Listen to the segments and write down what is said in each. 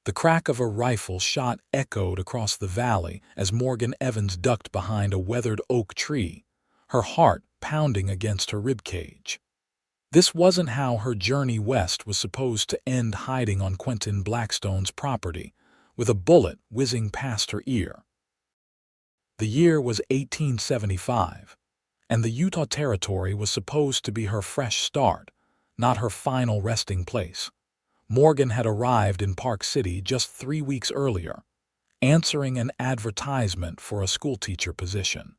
The crack of a rifle shot echoed across the valley as Morgan Evans ducked behind a weathered oak tree, her heart pounding against her ribcage. This wasn't how her journey west was supposed to end, hiding on Quentin Blackstone's property, with a bullet whizzing past her ear. The year was 1875, and the Utah Territory was supposed to be her fresh start, not her final resting place. Morgan had arrived in Park City just 3 weeks earlier, answering an advertisement for a schoolteacher position.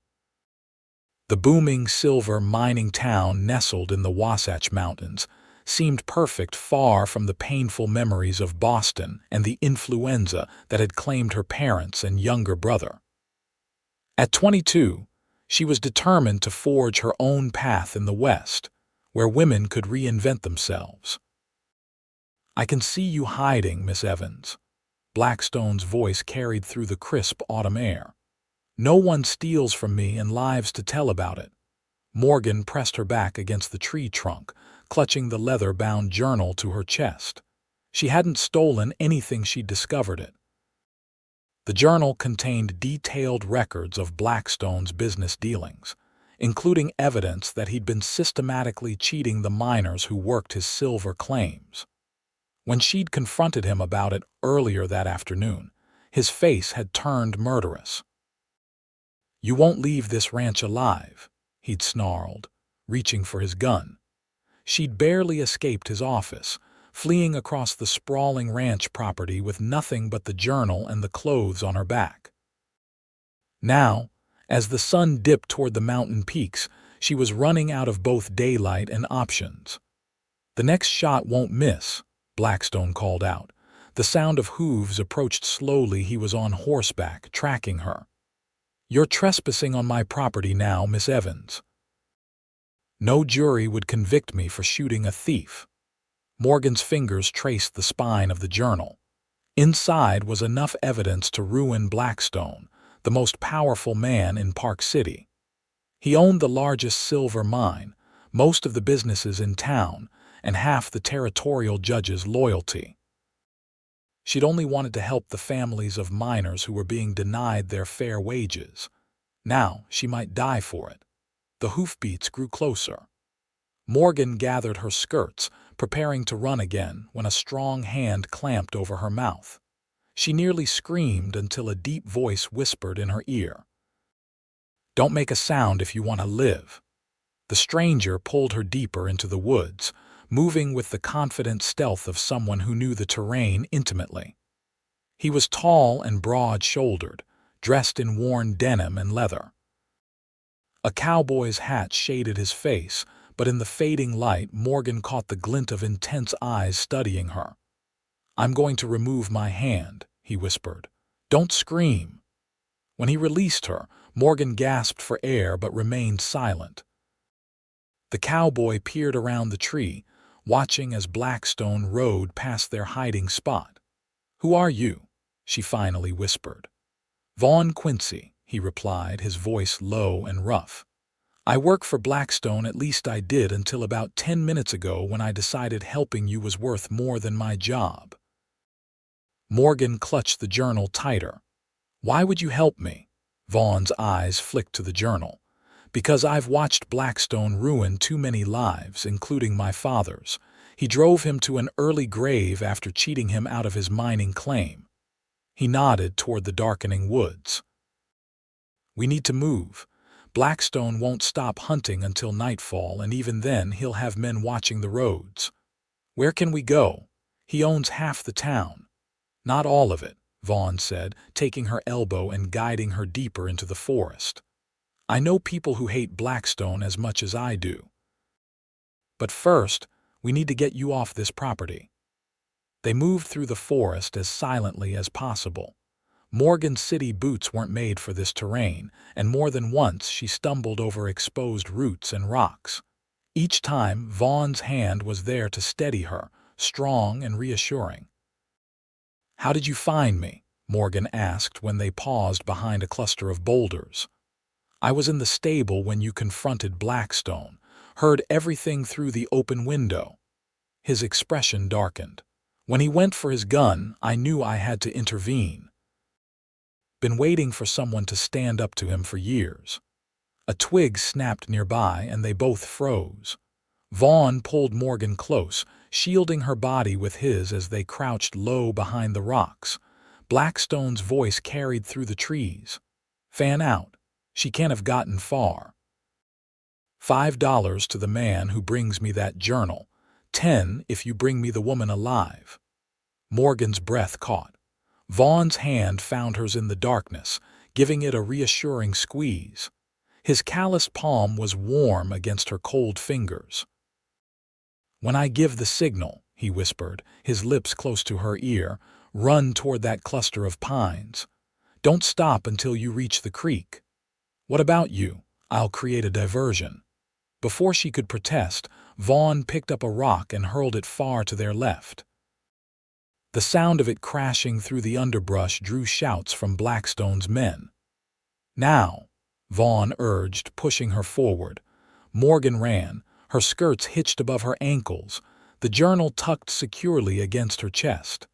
The booming silver mining town nestled in the Wasatch Mountains seemed perfect, far from the painful memories of Boston and the influenza that had claimed her parents and younger brother. At 22, she was determined to forge her own path in the West, where women could reinvent themselves. "I can see you hiding, Miss Evans." Blackstone's voice carried through the crisp autumn air. "No one steals from me and lives to tell about it." Morgan pressed her back against the tree trunk, clutching the leather-bound journal to her chest. She hadn't stolen anything, she'd discovered it. The journal contained detailed records of Blackstone's business dealings, including evidence that he'd been systematically cheating the miners who worked his silver claims. When she'd confronted him about it earlier that afternoon, his face had turned murderous. "You won't leave this ranch alive," he'd snarled, reaching for his gun. She'd barely escaped his office, fleeing across the sprawling ranch property with nothing but the journal and the clothes on her back. Now, as the sun dipped toward the mountain peaks, she was running out of both daylight and options. "The next shot won't miss," Blackstone called out. The sound of hooves approached slowly. He was on horseback, tracking her. "You're trespassing on my property now, Miss Evans." "No jury would convict me for shooting a thief." Morgan's fingers traced the spine of the journal. Inside was enough evidence to ruin Blackstone, the most powerful man in Park City. He owned the largest silver mine, most of the businesses in town, and half the territorial judge's loyalty. She'd only wanted to help the families of miners who were being denied their fair wages. Now she might die for it. The hoofbeats grew closer. Morgan gathered her skirts, preparing to run again, when a strong hand clamped over her mouth. She nearly screamed until a deep voice whispered in her ear, "Don't make a sound if you want to live." The stranger pulled her deeper into the woods, moving with the confident stealth of someone who knew the terrain intimately. He was tall and broad-shouldered, dressed in worn denim and leather. A cowboy's hat shaded his face, but in the fading light Morgan caught the glint of intense eyes studying her. "I'm going to remove my hand," he whispered. "Don't scream." When he released her, Morgan gasped for air but remained silent. The cowboy peered around the tree, watching as Blackstone rode past their hiding spot. "Who are you?" she finally whispered. "Vaughn Quincy," he replied, his voice low and rough. "I work for Blackstone, at least I did until about 10 minutes ago when I decided helping you was worth more than my job." Morgan clutched the journal tighter. "Why would you help me?" Vaughn's eyes flicked to the journal. "Because I've watched Blackstone ruin too many lives, including my father's. He drove him to an early grave after cheating him out of his mining claim." He nodded toward the darkening woods. "We need to move. Blackstone won't stop hunting until nightfall, and even then he'll have men watching the roads." "Where can we go? He owns half the town." "Not all of it," Vaughn said, taking her elbow and guiding her deeper into the forest. "I know people who hate Blackstone as much as I do. But first, we need to get you off this property." They moved through the forest as silently as possible. Morgan's city boots weren't made for this terrain, and more than once she stumbled over exposed roots and rocks. Each time, Vaughn's hand was there to steady her, strong and reassuring. "How did you find me?" Morgan asked when they paused behind a cluster of boulders. "I was in the stable when you confronted Blackstone, heard everything through the open window." His expression darkened. When he went for his gun, I knew I had to intervene. Been waiting for someone to stand up to him for years. A twig snapped nearby and they both froze. Vaughn pulled Morgan close, shielding her body with his as they crouched low behind the rocks. Blackstone's voice carried through the trees. "Fan out. She can't have gotten far. $5 to the man who brings me that journal. 10 if you bring me the woman alive." Morgan's breath caught. Vaughn's hand found hers in the darkness, giving it a reassuring squeeze. His calloused palm was warm against her cold fingers. "When I give the signal," he whispered, his lips close to her ear, "run toward that cluster of pines. Don't stop until you reach the creek. What about you? I'll create a diversion." Before she could protest, Vaughn picked up a rock and hurled it far to their left. The sound of it crashing through the underbrush drew shouts from Blackstone's men. "Now," Vaughn urged, pushing her forward. Morgan ran, her skirts hitched above her ankles, the journal tucked securely against her chest.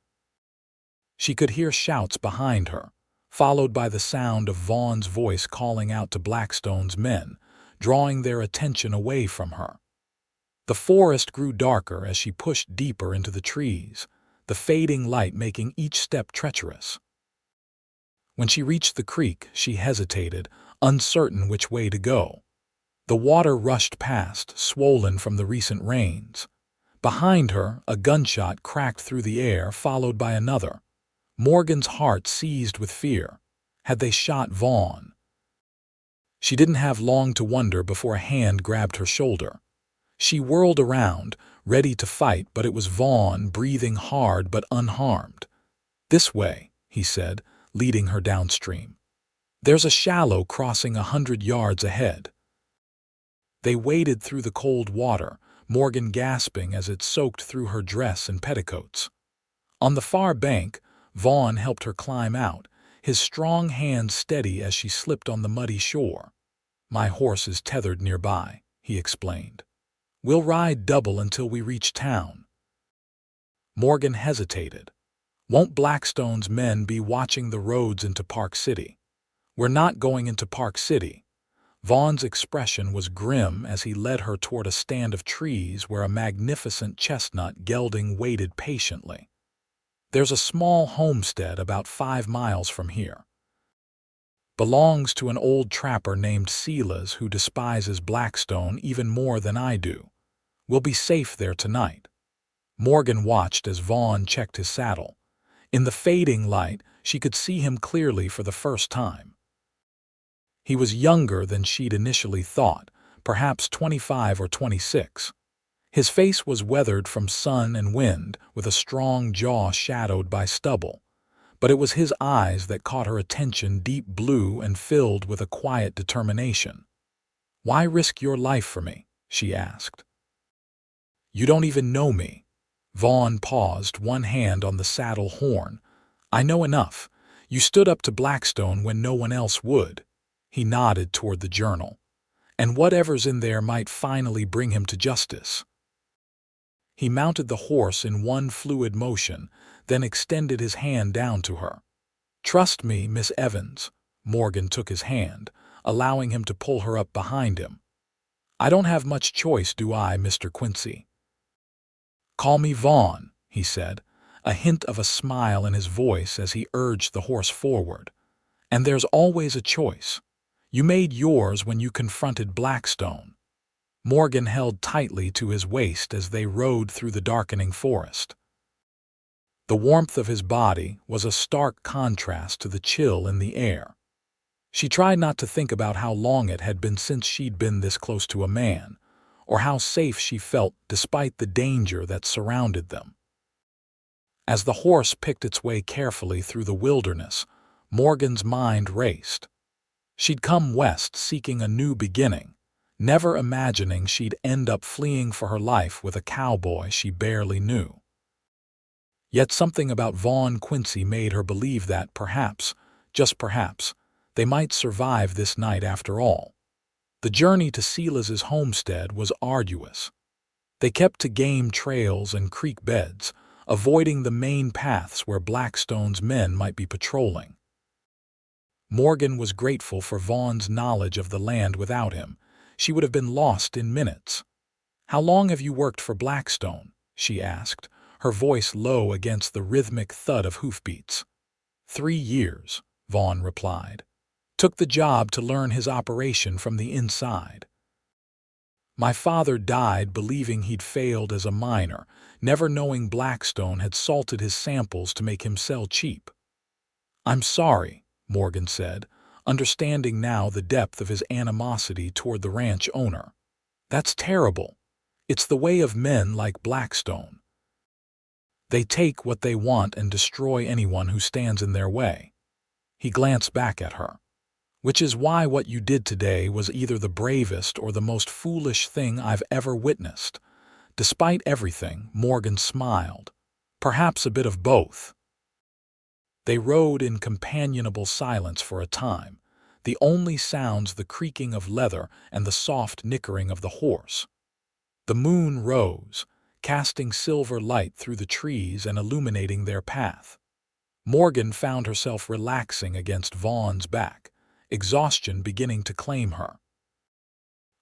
She could hear shouts behind her, followed by the sound of Vaughn's voice calling out to Blackstone's men, drawing their attention away from her. The forest grew darker as she pushed deeper into the trees, the fading light making each step treacherous. When she reached the creek, she hesitated, uncertain which way to go. The water rushed past, swollen from the recent rains. Behind her, a gunshot cracked through the air, followed by another. Morgan's heart seized with fear. Had they shot Vaughn? She didn't have long to wonder before a hand grabbed her shoulder. She whirled around, ready to fight, but it was Vaughn, breathing hard but unharmed. "This way," he said, leading her downstream. "There's a shallow crossing 100 yards ahead." They waded through the cold water, Morgan gasping as it soaked through her dress and petticoats. On the far bank, Vaughn helped her climb out, his strong hand steady as she slipped on the muddy shore. "My horse is tethered nearby," he explained. "We'll ride double until we reach town." Morgan hesitated. "Won't Blackstone's men be watching the roads into Park City?" "We're not going into Park City." Vaughn's expression was grim as he led her toward a stand of trees where a magnificent chestnut gelding waited patiently. "There's a small homestead about 5 miles from here. Belongs to an old trapper named Silas who despises Blackstone even more than I do. We'll be safe there tonight." Morgan watched as Vaughn checked his saddle. In the fading light, she could see him clearly for the first time. He was younger than she'd initially thought, perhaps 25 or 26. His face was weathered from sun and wind, with a strong jaw shadowed by stubble. But it was his eyes that caught her attention, deep blue and filled with a quiet determination. "Why risk your life for me?" she asked. "You don't even know me." Vaughn paused, one hand on the saddle horn. "I know enough. You stood up to Blackstone when no one else would." He nodded toward the journal. "And whatever's in there might finally bring him to justice." He mounted the horse in one fluid motion, then extended his hand down to her. "Trust me, Miss Evans." Morgan took his hand, allowing him to pull her up behind him. "I don't have much choice, do I, Mr. Quincy?" "Call me Vaughn," he said, a hint of a smile in his voice as he urged the horse forward. "And there's always a choice. You made yours when you confronted Blackstone." Morgan held tightly to his waist as they rode through the darkening forest. The warmth of his body was a stark contrast to the chill in the air. She tried not to think about how long it had been since she'd been this close to a man, or how safe she felt despite the danger that surrounded them. As the horse picked its way carefully through the wilderness, Morgan's mind raced. She'd come west seeking a new beginning, never imagining she'd end up fleeing for her life with a cowboy she barely knew. Yet something about Vaughn Quincy made her believe that perhaps, just perhaps, they might survive this night after all. The journey to Silas's homestead was arduous. They kept to game trails and creek beds, avoiding the main paths where Blackstone's men might be patrolling. Morgan was grateful for Vaughn's knowledge of the land. Without him, she would have been lost in minutes. "How long have you worked for Blackstone?" she asked, her voice low against the rhythmic thud of hoofbeats. 3 years, Vaughn replied. "Took the job to learn his operation from the inside. My father died believing he'd failed as a miner, never knowing Blackstone had salted his samples to make him sell cheap." "I'm sorry," Morgan said, understanding now the depth of his animosity toward the ranch owner. "That's terrible. It's the way of men like Blackstone. They take what they want and destroy anyone who stands in their way." He glanced back at her. "Which is why what you did today was either the bravest or the most foolish thing I've ever witnessed." Despite everything, Morgan smiled. "Perhaps a bit of both." They rode in companionable silence for a time, the only sounds the creaking of leather and the soft nickering of the horse. The moon rose, casting silver light through the trees and illuminating their path. Morgan found herself relaxing against Vaughn's back, exhaustion beginning to claim her.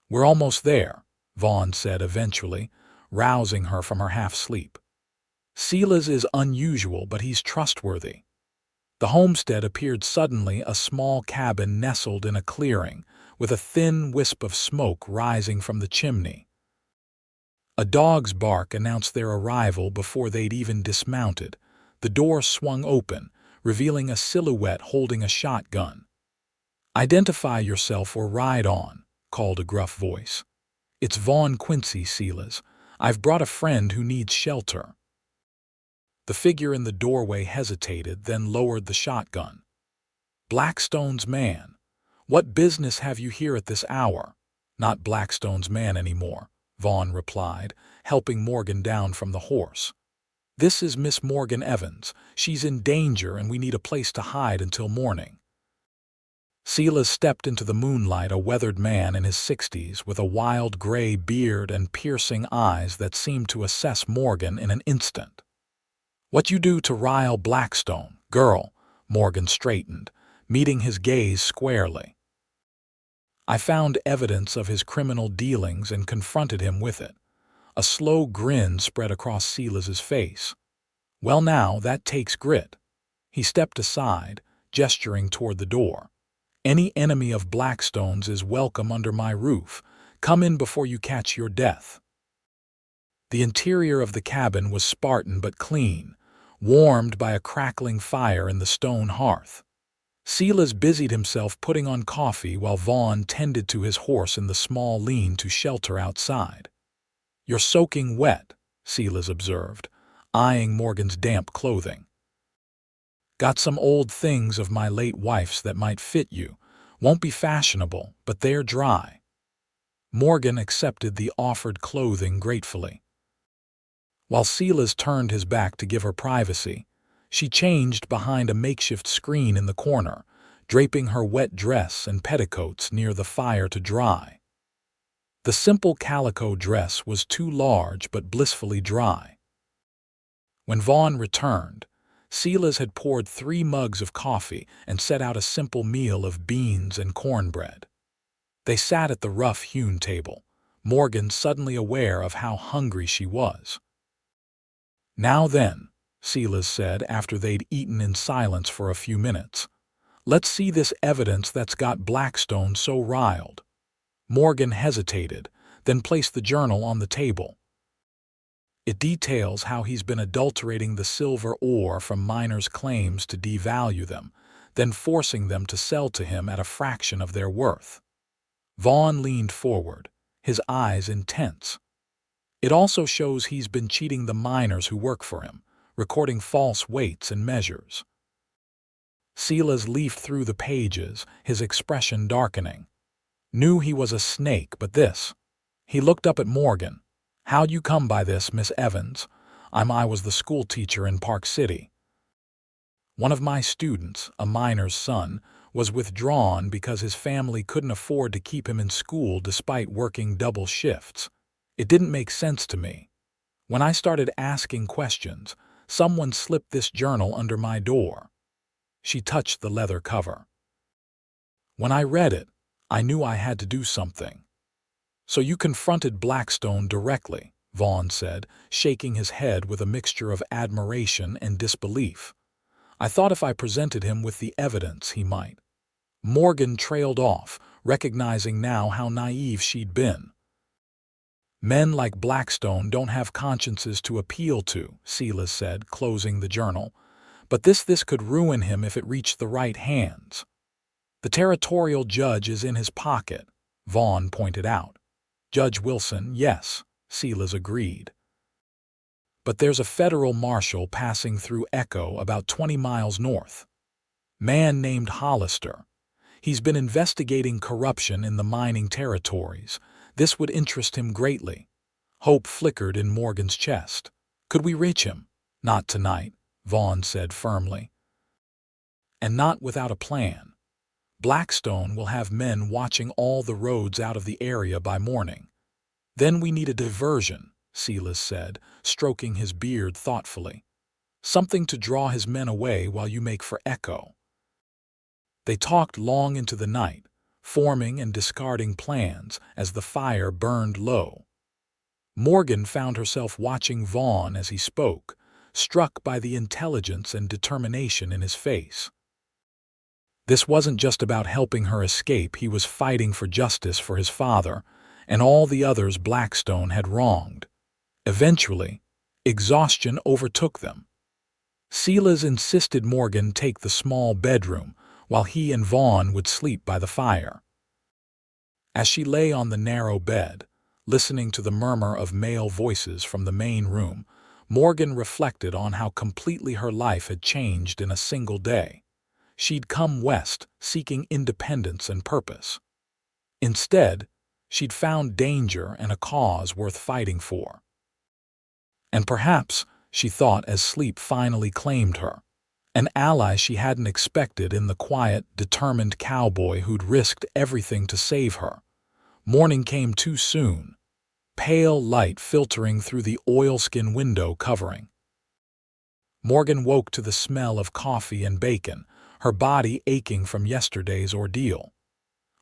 "We're almost there," Vaughn said eventually, rousing her from her half-sleep. "Silas is unusual, but he's trustworthy." The homestead appeared suddenly, a small cabin nestled in a clearing, with a thin wisp of smoke rising from the chimney. A dog's bark announced their arrival before they'd even dismounted. The door swung open, revealing a silhouette holding a shotgun. "Identify yourself or ride on," called a gruff voice. "It's Vaughn Quincy, Silas. I've brought a friend who needs shelter." The figure in the doorway hesitated, then lowered the shotgun. "Blackstone's man. What business have you here at this hour?" "Not Blackstone's man anymore," Vaughn replied, helping Morgan down from the horse. "This is Miss Morgan Evans. She's in danger and we need a place to hide until morning." Silas stepped into the moonlight, a weathered man in his 60s with a wild gray beard and piercing eyes that seemed to assess Morgan in an instant. "What you do to rile Blackstone, girl?" Morgan straightened, meeting his gaze squarely. "I found evidence of his criminal dealings and confronted him with it." A slow grin spread across Silas's face. "Well now, that takes grit." He stepped aside, gesturing toward the door. "Any enemy of Blackstone's is welcome under my roof. Come in before you catch your death." The interior of the cabin was Spartan but clean, warmed by a crackling fire in the stone hearth. Silas busied himself putting on coffee while Vaughn tended to his horse in the small lean-to shelter outside. "You're soaking wet," Silas observed, eyeing Morgan's damp clothing. "Got some old things of my late wife's that might fit you. Won't be fashionable, but they're dry." Morgan accepted the offered clothing gratefully. While Silas turned his back to give her privacy, she changed behind a makeshift screen in the corner, draping her wet dress and petticoats near the fire to dry. The simple calico dress was too large but blissfully dry. When Vaughn returned, Silas had poured 3 mugs of coffee and set out a simple meal of beans and cornbread. They sat at the rough-hewn table, Morgan suddenly aware of how hungry she was. "Now then," Silas said after they'd eaten in silence for a few minutes, "let's see this evidence that's got Blackstone so riled." Morgan hesitated, then placed the journal on the table. "It details how he's been adulterating the silver ore from miners' claims to devalue them, then forcing them to sell to him at a fraction of their worth." Vaughn leaned forward, his eyes intense. "It also shows he's been cheating the miners who work for him, recording false weights and measures." Silas leafed through the pages, his expression darkening. Knew he was a snake, but this. He looked up at Morgan. "How'd you come by this, Miss Evans?" I was the schoolteacher in Park City. "One of my students, a miner's son, was withdrawn because his family couldn't afford to keep him in school despite working double shifts. It didn't make sense to me. When I started asking questions, Someone slipped this journal under my door." She touched the leather cover. "When I read it, I knew I had to do something." "So you confronted Blackstone directly," Vaughn said, shaking his head with a mixture of admiration and disbelief. "I thought if I presented him with the evidence, he might." Morgan trailed off, recognizing now how naive she'd been. "Men like Blackstone don't have consciences to appeal to," Silas said, closing the journal. "But this could ruin him if it reached the right hands." "The territorial judge is in his pocket," Vaughn pointed out. "Judge Wilson, yes," Silas agreed. "But there's a federal marshal passing through Echo about 20 miles north. Man named Hollister. He's been investigating corruption in the mining territories. This would interest him greatly." Hope flickered in Morgan's chest. "Could we reach him?" "Not tonight," Vaughn said firmly. "And not without a plan. Blackstone will have men watching all the roads out of the area by morning." "Then we need a diversion," Silas said, stroking his beard thoughtfully. "Something to draw his men away while you make for Echo." They talked long into the night, forming and discarding plans as the fire burned low. Morgan found herself watching Vaughn as he spoke, struck by the intelligence and determination in his face. This wasn't just about helping her escape, he was fighting for justice for his father and all the others Blackstone had wronged. Eventually, exhaustion overtook them. Silas insisted Morgan take the small bedroom, while he and Vaughn would sleep by the fire. As she lay on the narrow bed, listening to the murmur of male voices from the main room, Morgan reflected on how completely her life had changed in a single day. She'd come west seeking independence and purpose. Instead, she'd found danger and a cause worth fighting for. And perhaps, she thought as sleep finally claimed her, an ally she hadn't expected in the quiet, determined cowboy who'd risked everything to save her. Morning came too soon, pale light filtering through the oilskin window covering. Morgan woke to the smell of coffee and bacon, her body aching from yesterday's ordeal.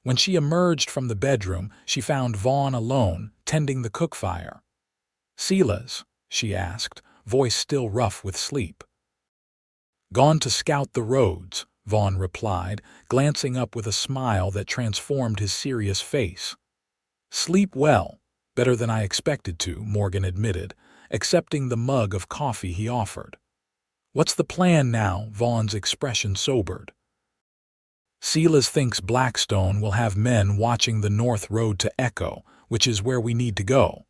When she emerged from the bedroom, she found Vaughn alone, tending the cook fire. "Silas?" she asked, voice still rough with sleep. "Gone to scout the roads," Vaughn replied, glancing up with a smile that transformed his serious face. "Sleep well, better than I expected to," Morgan admitted, accepting the mug of coffee he offered. "What's the plan now?" Vaughn's expression sobered. "Silas thinks Blackstone will have men watching the north road to Echo, which is where we need to go.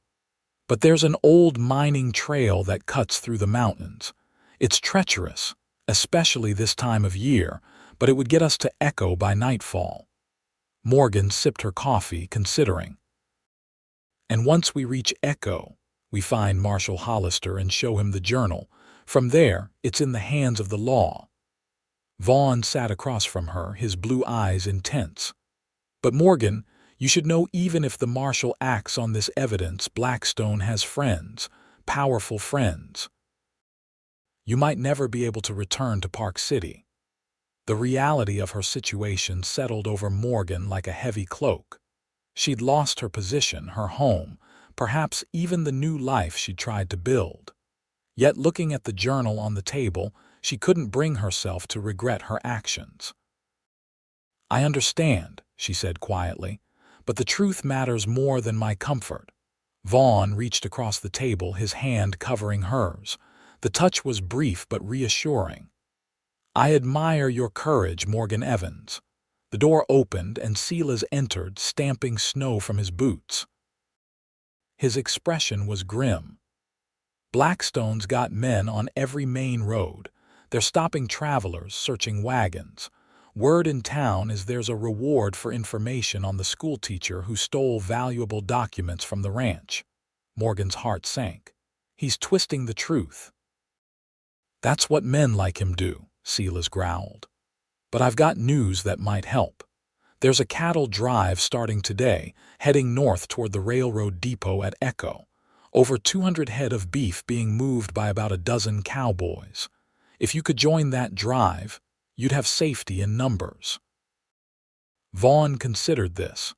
But there's an old mining trail that cuts through the mountains. It's treacherous, especially this time of year, but it would get us to Echo by nightfall." Morgan sipped her coffee, considering. "And once we reach Echo, we find Marshal Hollister and show him the journal. From there, it's in the hands of the law." Vaughn sat across from her, his blue eyes intense. "But Morgan, you should know even if the marshal acts on this evidence, Blackstone has friends, powerful friends. You might never be able to return to Park City." The reality of her situation settled over Morgan like a heavy cloak. She'd lost her position, her home, perhaps even the new life she'd tried to build. Yet looking at the journal on the table, she couldn't bring herself to regret her actions. "I understand," she said quietly, "but the truth matters more than my comfort." Vaughn reached across the table, his hand covering hers. The touch was brief but reassuring. "I admire your courage, Morgan Evans." The door opened and Silas entered, stamping snow from his boots. His expression was grim. "Blackstone's got men on every main road. They're stopping travelers, searching wagons. Word in town is there's a reward for information on the schoolteacher who stole valuable documents from the ranch." Morgan's heart sank. "He's twisting the truth." "That's what men like him do," Silas growled. "But I've got news that might help. There's a cattle drive starting today, heading north toward the railroad depot at Echo. Over 200 head of beef being moved by about a dozen cowboys. If you could join that drive, you'd have safety in numbers. Vaughn considered this.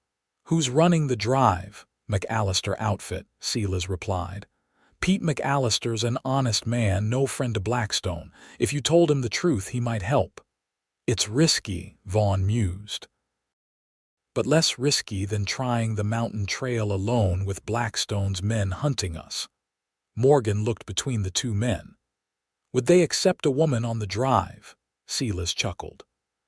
Who's running the drive? McAllister outfit, Silas replied. Pete McAllister's an honest man, no friend to Blackstone. If you told him the truth, he might help. It's risky, Vaughn mused. But less risky than trying the mountain trail alone with Blackstone's men hunting us. Morgan looked between the two men. Would they accept a woman on the drive? Silas chuckled.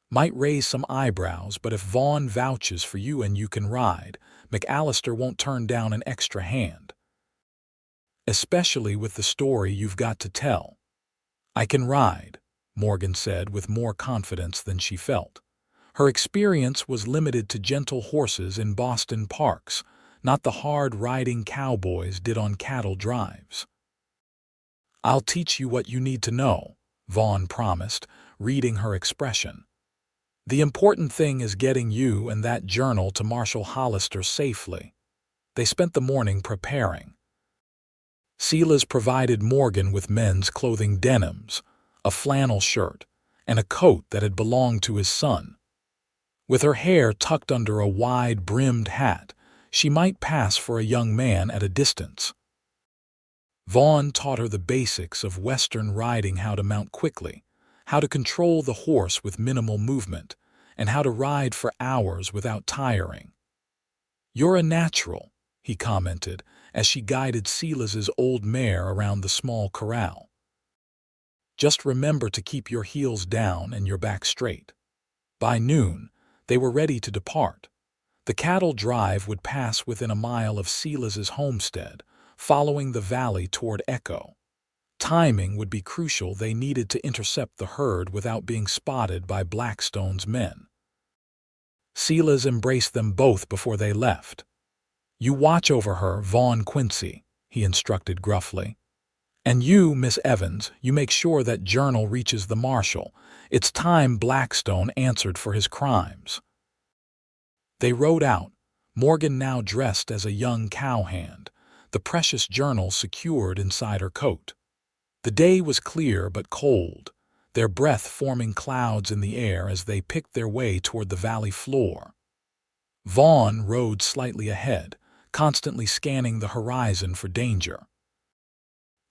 Might raise some eyebrows, but if Vaughn vouches for you and you can ride, McAllister won't turn down an extra hand. Especially with the story you've got to tell. I can ride, Morgan said with more confidence than she felt. Her experience was limited to gentle horses in Boston parks, not the hard-riding cowboys did on cattle drives. I'll teach you what you need to know, Vaughn promised, reading her expression. The important thing is getting you and that journal to Marshal Hollister safely. They spent the morning preparing. Silas provided Morgan with men's clothing denims, a flannel shirt, and a coat that had belonged to his son. With her hair tucked under a wide-brimmed hat, she might pass for a young man at a distance. Vaughn taught her the basics of Western riding, how to mount quickly, how to control the horse with minimal movement, and how to ride for hours without tiring. You're a natural, he commented as she guided Silas's old mare around the small corral. Just remember to keep your heels down and your back straight. By noon, they were ready to depart. The cattle drive would pass within a mile of Silas's homestead, following the valley toward Echo. Timing would be crucial. They needed to intercept the herd without being spotted by Blackstone's men. Silas embraced them both before they left. You watch over her, Vaughn Quincy, he instructed gruffly. And you, Miss Evans, you make sure that journal reaches the marshal. It's time Blackstone answered for his crimes. They rode out, Morgan now dressed as a young cowhand, the precious journal secured inside her coat. The day was clear but cold, their breath forming clouds in the air as they picked their way toward the valley floor. Vaughn rode slightly ahead, constantly scanning the horizon for danger.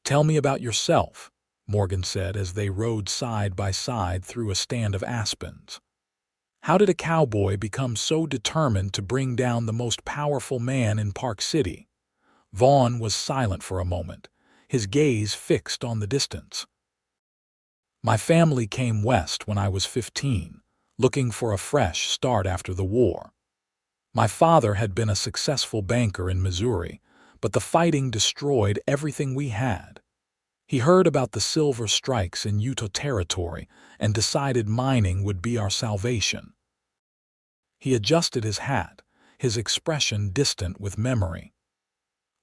Tell me about yourself, Morgan said as they rode side by side through a stand of aspens. How did a cowboy become so determined to bring down the most powerful man in Park City? Vaughn was silent for a moment, his gaze fixed on the distance. My family came west when I was 15, looking for a fresh start after the war. My father had been a successful banker in Missouri, but the fighting destroyed everything we had. He heard about the silver strikes in Utah Territory and decided mining would be our salvation. He adjusted his hat, his expression distant with memory.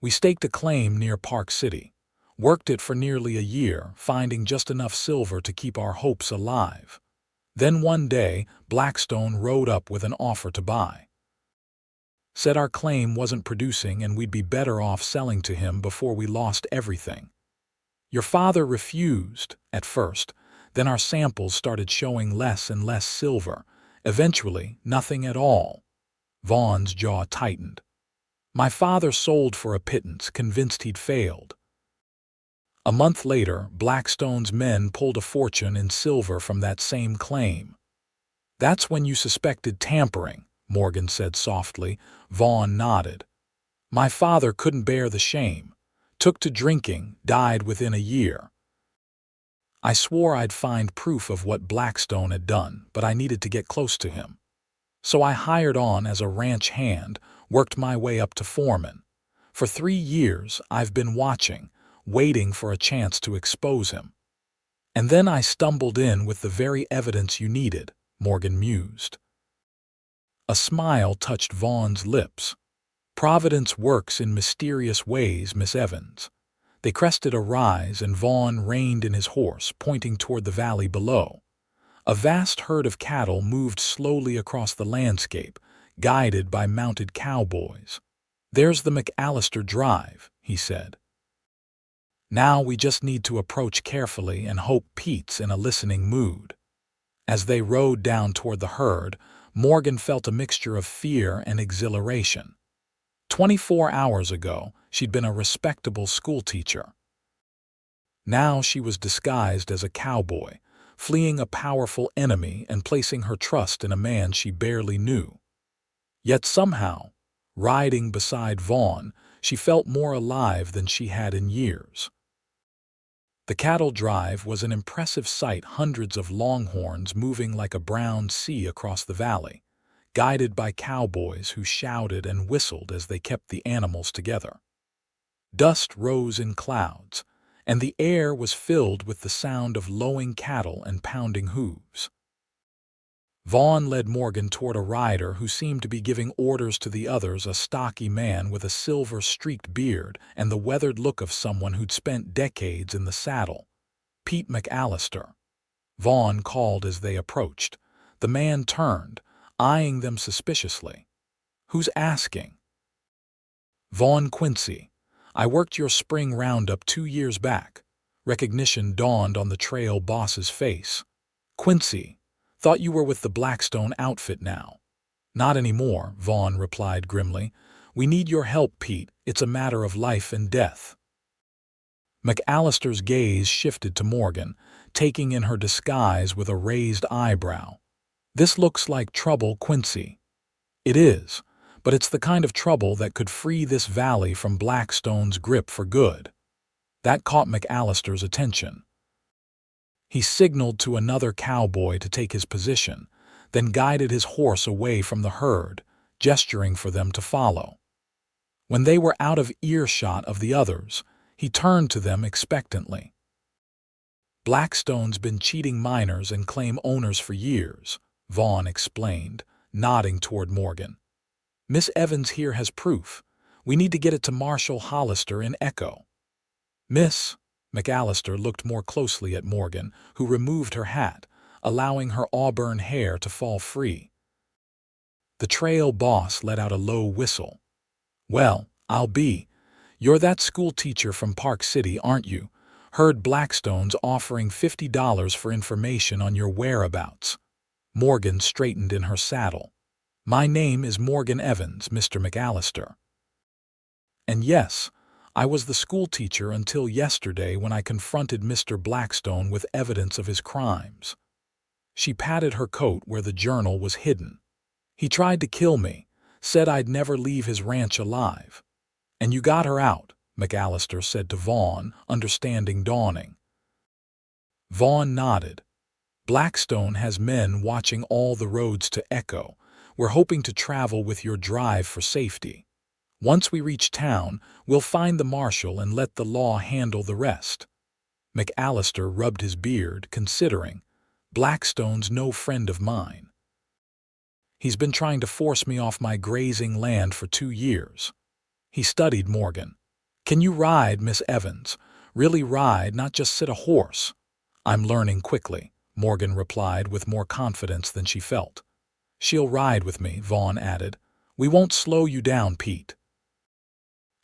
We staked a claim near Park City, worked it for nearly a year, finding just enough silver to keep our hopes alive. Then one day, Blackstone rode up with an offer to buy. Said our claim wasn't producing and we'd be better off selling to him before we lost everything. Your father refused, at first, then our samples started showing less and less silver, eventually nothing at all. Vaughn's jaw tightened. My father sold for a pittance, convinced he'd failed. A month later, Blackstone's men pulled a fortune in silver from that same claim. That's when you suspected tampering, Morgan said softly. Vaughn nodded. My father couldn't bear the shame. Took to drinking, died within a year. I swore I'd find proof of what Blackstone had done, but I needed to get close to him. So I hired on as a ranch hand, worked my way up to foreman. For 3 years, I've been watching, waiting for a chance to expose him. And then I stumbled in with the very evidence you needed, Morgan mused. A smile touched Vaughn's lips. Providence works in mysterious ways, Miss Evans. They crested a rise and Vaughn reined in his horse, pointing toward the valley below. A vast herd of cattle moved slowly across the landscape, guided by mounted cowboys. There's the McAllister Drive, he said. Now we just need to approach carefully and hope Pete's in a listening mood. As they rode down toward the herd, Morgan felt a mixture of fear and exhilaration. 24 hours ago, she'd been a respectable schoolteacher. Now she was disguised as a cowboy, fleeing a powerful enemy and placing her trust in a man she barely knew. Yet somehow, riding beside Vaughn, she felt more alive than she had in years. The cattle drive was an impressive sight, hundreds of longhorns moving like a brown sea across the valley, guided by cowboys who shouted and whistled as they kept the animals together. Dust rose in clouds, and the air was filled with the sound of lowing cattle and pounding hooves. Vaughn led Morgan toward a rider who seemed to be giving orders to the others, a stocky man with a silver-streaked beard and the weathered look of someone who'd spent decades in the saddle. "Pete McAllister," Vaughn called as they approached. The man turned, eyeing them suspiciously. "Who's asking?" "Vaughn Quincy. I worked your spring roundup 2 years back." Recognition dawned on the trail boss's face. "Quincy, thought you were with the Blackstone outfit now." "Not anymore," Vaughn replied grimly. "We need your help, Pete. It's a matter of life and death." McAllister's gaze shifted to Morgan, taking in her disguise with a raised eyebrow. "This looks like trouble, Quincy." "It is, but it's the kind of trouble that could free this valley from Blackstone's grip for good." That caught McAllister's attention. He signaled to another cowboy to take his position, then guided his horse away from the herd, gesturing for them to follow. When they were out of earshot of the others, he turned to them expectantly. "Blackstone's been cheating miners and claim owners for years," Vaughn explained, nodding toward Morgan. "Miss Evans here has proof. We need to get it to Marshal Hollister in Echo." "Miss?" McAllister looked more closely at Morgan, who removed her hat, allowing her auburn hair to fall free. The trail boss let out a low whistle. "Well, I'll be. You're that schoolteacher from Park City, aren't you? Heard Blackstone's offering $50 for information on your whereabouts." Morgan straightened in her saddle. "My name is Morgan Evans, Mr. McAllister. And yes, I was the schoolteacher until yesterday when I confronted Mr. Blackstone with evidence of his crimes." She patted her coat where the journal was hidden. "He tried to kill me, said I'd never leave his ranch alive." "And you got her out," McAllister said to Vaughn, understanding dawning. Vaughn nodded. "Blackstone has men watching all the roads to Echo. We're hoping to travel with your drive for safety. Once we reach town, we'll find the marshal and let the law handle the rest." McAllister rubbed his beard, considering. "Blackstone's no friend of mine. He's been trying to force me off my grazing land for 2 years. He studied Morgan. "Can you ride, Miss Evans? Really ride, not just sit a horse?" "I'm learning quickly," Morgan replied with more confidence than she felt. "She'll ride with me," Vaughn added. "We won't slow you down, Pete."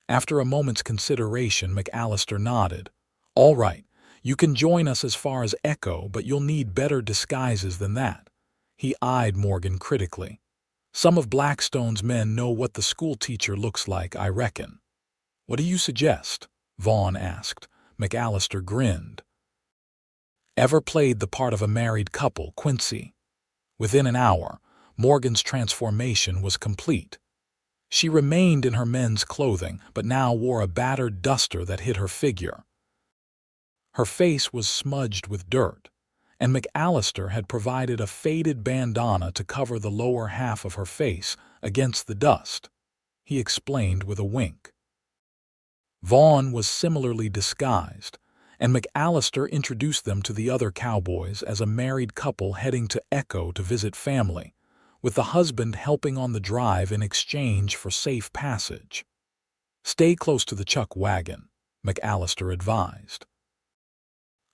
After a moment's consideration, McAllister nodded. "All right, you can join us as far as Echo, but you'll need better disguises than that." He eyed Morgan critically. "Some of Blackstone's men know what the schoolteacher looks like, I reckon." "What do you suggest?" Vaughn asked. McAllister grinned. "Ever played the part of a married couple, Quincy?" Within an hour, Morgan's transformation was complete. She remained in her men's clothing, but now wore a battered duster that hid her figure. Her face was smudged with dirt, and McAllister had provided a faded bandana to cover the lower half of her face against the dust. He explained with a wink. Vaughn was similarly disguised, and McAllister introduced them to the other cowboys as a married couple heading to Echo to visit family, with the husband helping on the drive in exchange for safe passage. "Stay close to the chuck wagon," McAllister advised.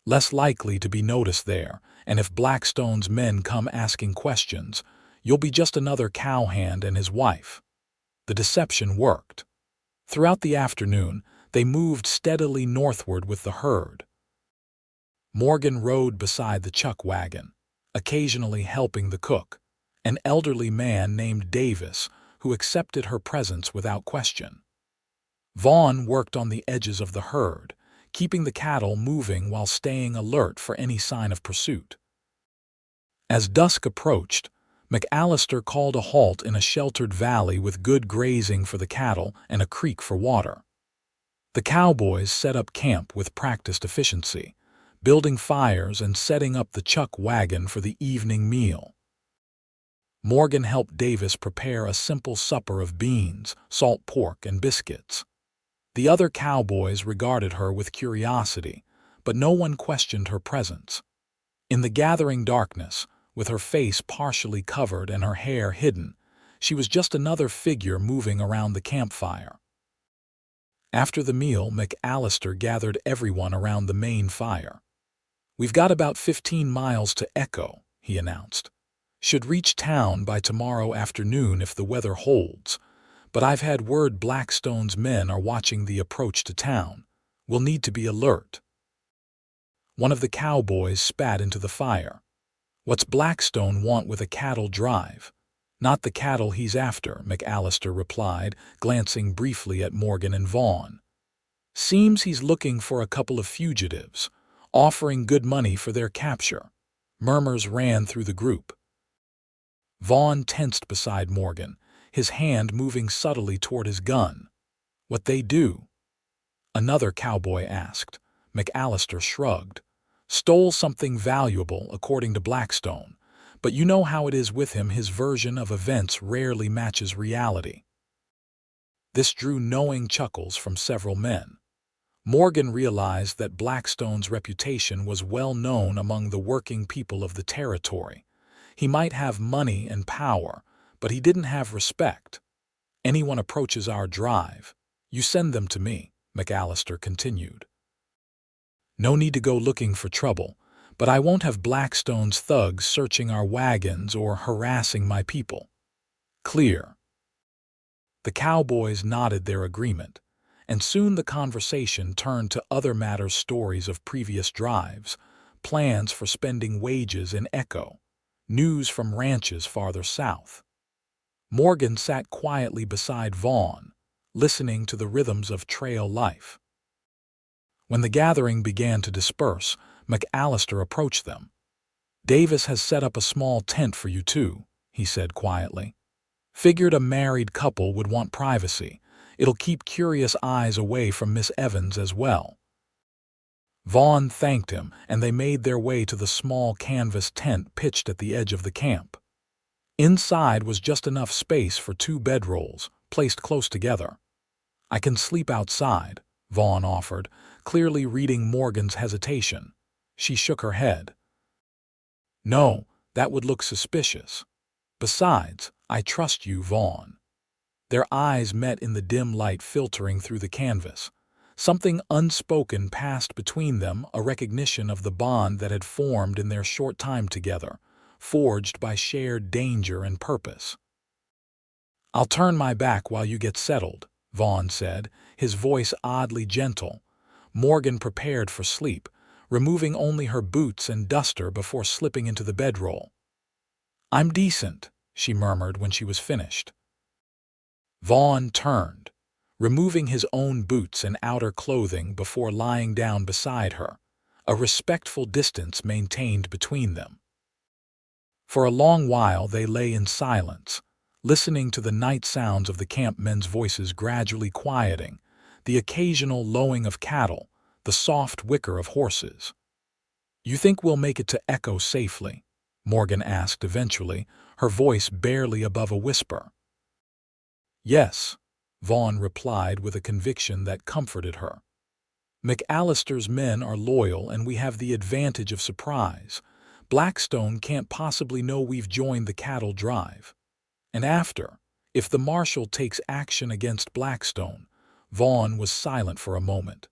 "Less likely to be noticed there, and if Blackstone's men come asking questions, you'll be just another cowhand and his wife." The deception worked. Throughout the afternoon, They moved steadily northward with the herd. Morgan rode beside the chuck wagon, occasionally helping the cook, an elderly man named Davis, who accepted her presence without question. Vaughn worked on the edges of the herd, keeping the cattle moving while staying alert for any sign of pursuit. As dusk approached, McAllister called a halt in a sheltered valley with good grazing for the cattle and a creek for water. The cowboys set up camp with practiced efficiency, building fires and setting up the chuck wagon for the evening meal. Morgan helped Davis prepare a simple supper of beans, salt pork, and biscuits. The other cowboys regarded her with curiosity, but no one questioned her presence. In the gathering darkness, with her face partially covered and her hair hidden, she was just another figure moving around the campfire. After the meal, McAllister gathered everyone around the main fire. "We've got about 15 miles to Echo," he announced. "Should reach town by tomorrow afternoon if the weather holds, but I've had word Blackstone's men are watching the approach to town. We'll need to be alert." One of the cowboys spat into the fire. "What's Blackstone want with a cattle drive?" "Not the cattle he's after," McAllister replied, glancing briefly at Morgan and Vaughn. "Seems he's looking for a couple of fugitives, offering good money for their capture." Murmurs ran through the group. Vaughn tensed beside Morgan, his hand moving subtly toward his gun. "What they do?" another cowboy asked. McAllister shrugged. "Stole something valuable, according to Blackstone, but you know how it is with him, his version of events rarely matches reality." This drew knowing chuckles from several men. Morgan realized that Blackstone's reputation was well known among the working people of the territory. He might have money and power, but he didn't have respect. "Anyone approaches our drive, you send them to me," McAllister continued. "No need to go looking for trouble, but I won't have Blackstone's thugs searching our wagons or harassing my people." "Clear." The cowboys nodded their agreement, and soon the conversation turned to other matters, stories of previous drives, plans for spending wages in Echo, news from ranches farther south. Morgan sat quietly beside Vaughn, listening to the rhythms of trail life. When the gathering began to disperse, McAllister approached them. "Davis has set up a small tent for you two," he said quietly. "Figured a married couple would want privacy. It'll keep curious eyes away from Miss Evans as well." Vaughn thanked him, and they made their way to the small canvas tent pitched at the edge of the camp. Inside was just enough space for 2 bedrolls, placed close together. "I can sleep outside," Vaughn offered, clearly reading Morgan's hesitation. She shook her head. "No, that would look suspicious. Besides, I trust you, Vaughn." Their eyes met in the dim light filtering through the canvas. Something unspoken passed between them, a recognition of the bond that had formed in their short time together, forged by shared danger and purpose. "I'll turn my back while you get settled," Vaughn said, his voice oddly gentle. Morgan prepared for sleep, removing only her boots and duster before slipping into the bedroll. "I'm decent," she murmured when she was finished. Vaughn turned, removing his own boots and outer clothing before lying down beside her, a respectful distance maintained between them. For a long while they lay in silence, listening to the night sounds of the campmen's voices gradually quieting, the occasional lowing of cattle, the soft whicker of horses. "You think we'll make it to Echo safely?" Morgan asked eventually, her voice barely above a whisper. "Yes," Vaughn replied with a conviction that comforted her. "McAllister's men are loyal and we have the advantage of surprise. Blackstone can't possibly know we've joined the cattle drive. And after, if the marshal takes action against Blackstone," Vaughn was silent for a moment.